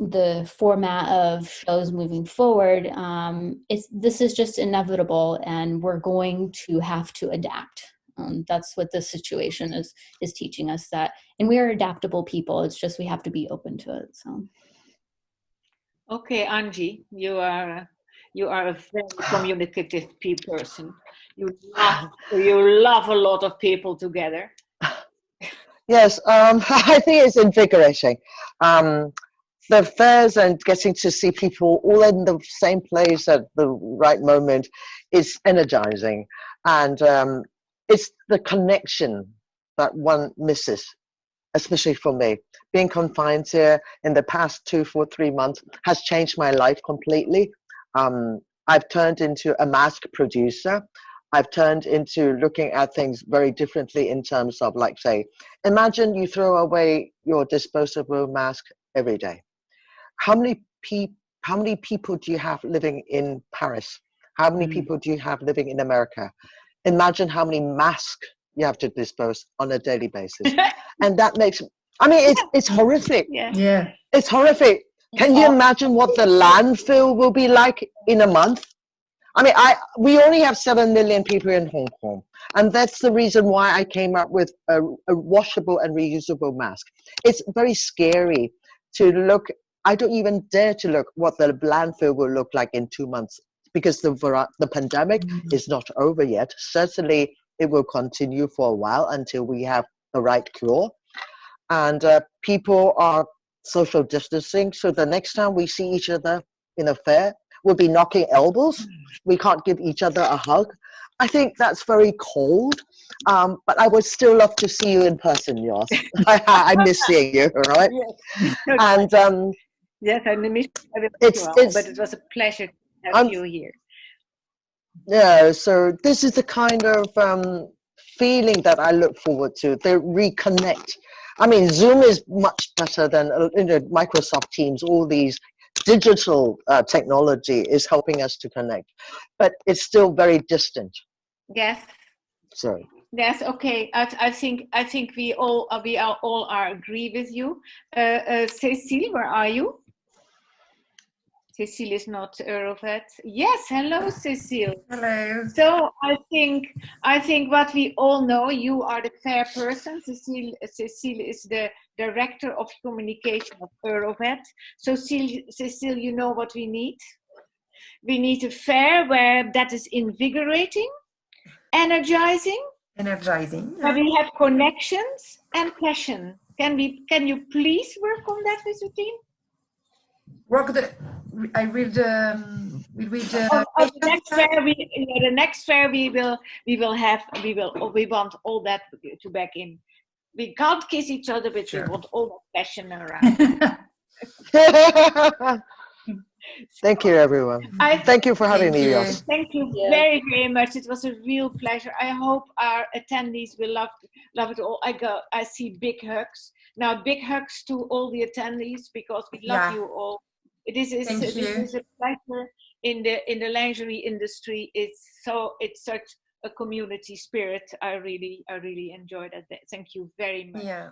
the format of shows moving forward, this is just inevitable, and we're going to have to adapt. That's what this situation is teaching us, that, and we are adaptable people. It's just we have to be open to it. So, okay, Angie, you are a very communicative person. You love a lot of people together. Yes, I think it's invigorating. The fairs and getting to see people all in the same place at the right moment is energizing. And it's the connection that one misses, especially for me. Being confined here in the past 2, 4, 3 months has changed my life completely. I've turned into a mask producer. I've turned into looking at things very differently in terms of, like, say, imagine you throw away your disposable mask every day. How many people do you have living in Paris? How many people do you have living in America? Imagine how many masks you have to dispose on a daily basis. And that makes, it's horrific. Yeah. It's horrific. Can you imagine what the landfill will be like in a month? We only have 7 million people in Hong Kong. And that's the reason why I came up with a washable and reusable mask. It's very scary to look. I don't even dare to look what the landfill will look like in 2 months, because the pandemic is not over yet. Certainly, it will continue for a while until we have the right cure. And people are social distancing. So the next time we see each other in a fair, we'll be knocking elbows. We can't give each other a hug. I think that's very cold. But I would still love to see you in person, Jos. I miss seeing you, right? Yes. And yes, I miss you as well, but it was a pleasure to have you here. Yeah, so this is the kind of feeling that I look forward to. They reconnect. I mean, Zoom is much better than Microsoft Teams. All these digital technology is helping us to connect, but it's still very distant. Yes. So. Yes. Okay. I think we all agree with you. Cécile, where are you? Cécile is not Eurovet. Yes, hello, Cécile. Hello. So I think what we all know, you are the fair person. Cécile is the director of communication of Eurovet. So Cécile, you know what we need? We need a fair where that is invigorating, energizing, where we have connections and passion. Can you please work on that with your team? The next fair we want all that to back in. We can't kiss each other, but we want all that passion around. Thank you, everyone. Thank you for having me, Jos. Thank you very, very much. It was a real pleasure. I hope our attendees will love it all. I see big hugs. Now, big hugs to all the attendees because we love you all. This is a pleasure in the lingerie industry. It's such a community spirit. I really enjoyed that. Thank you very much. Yeah.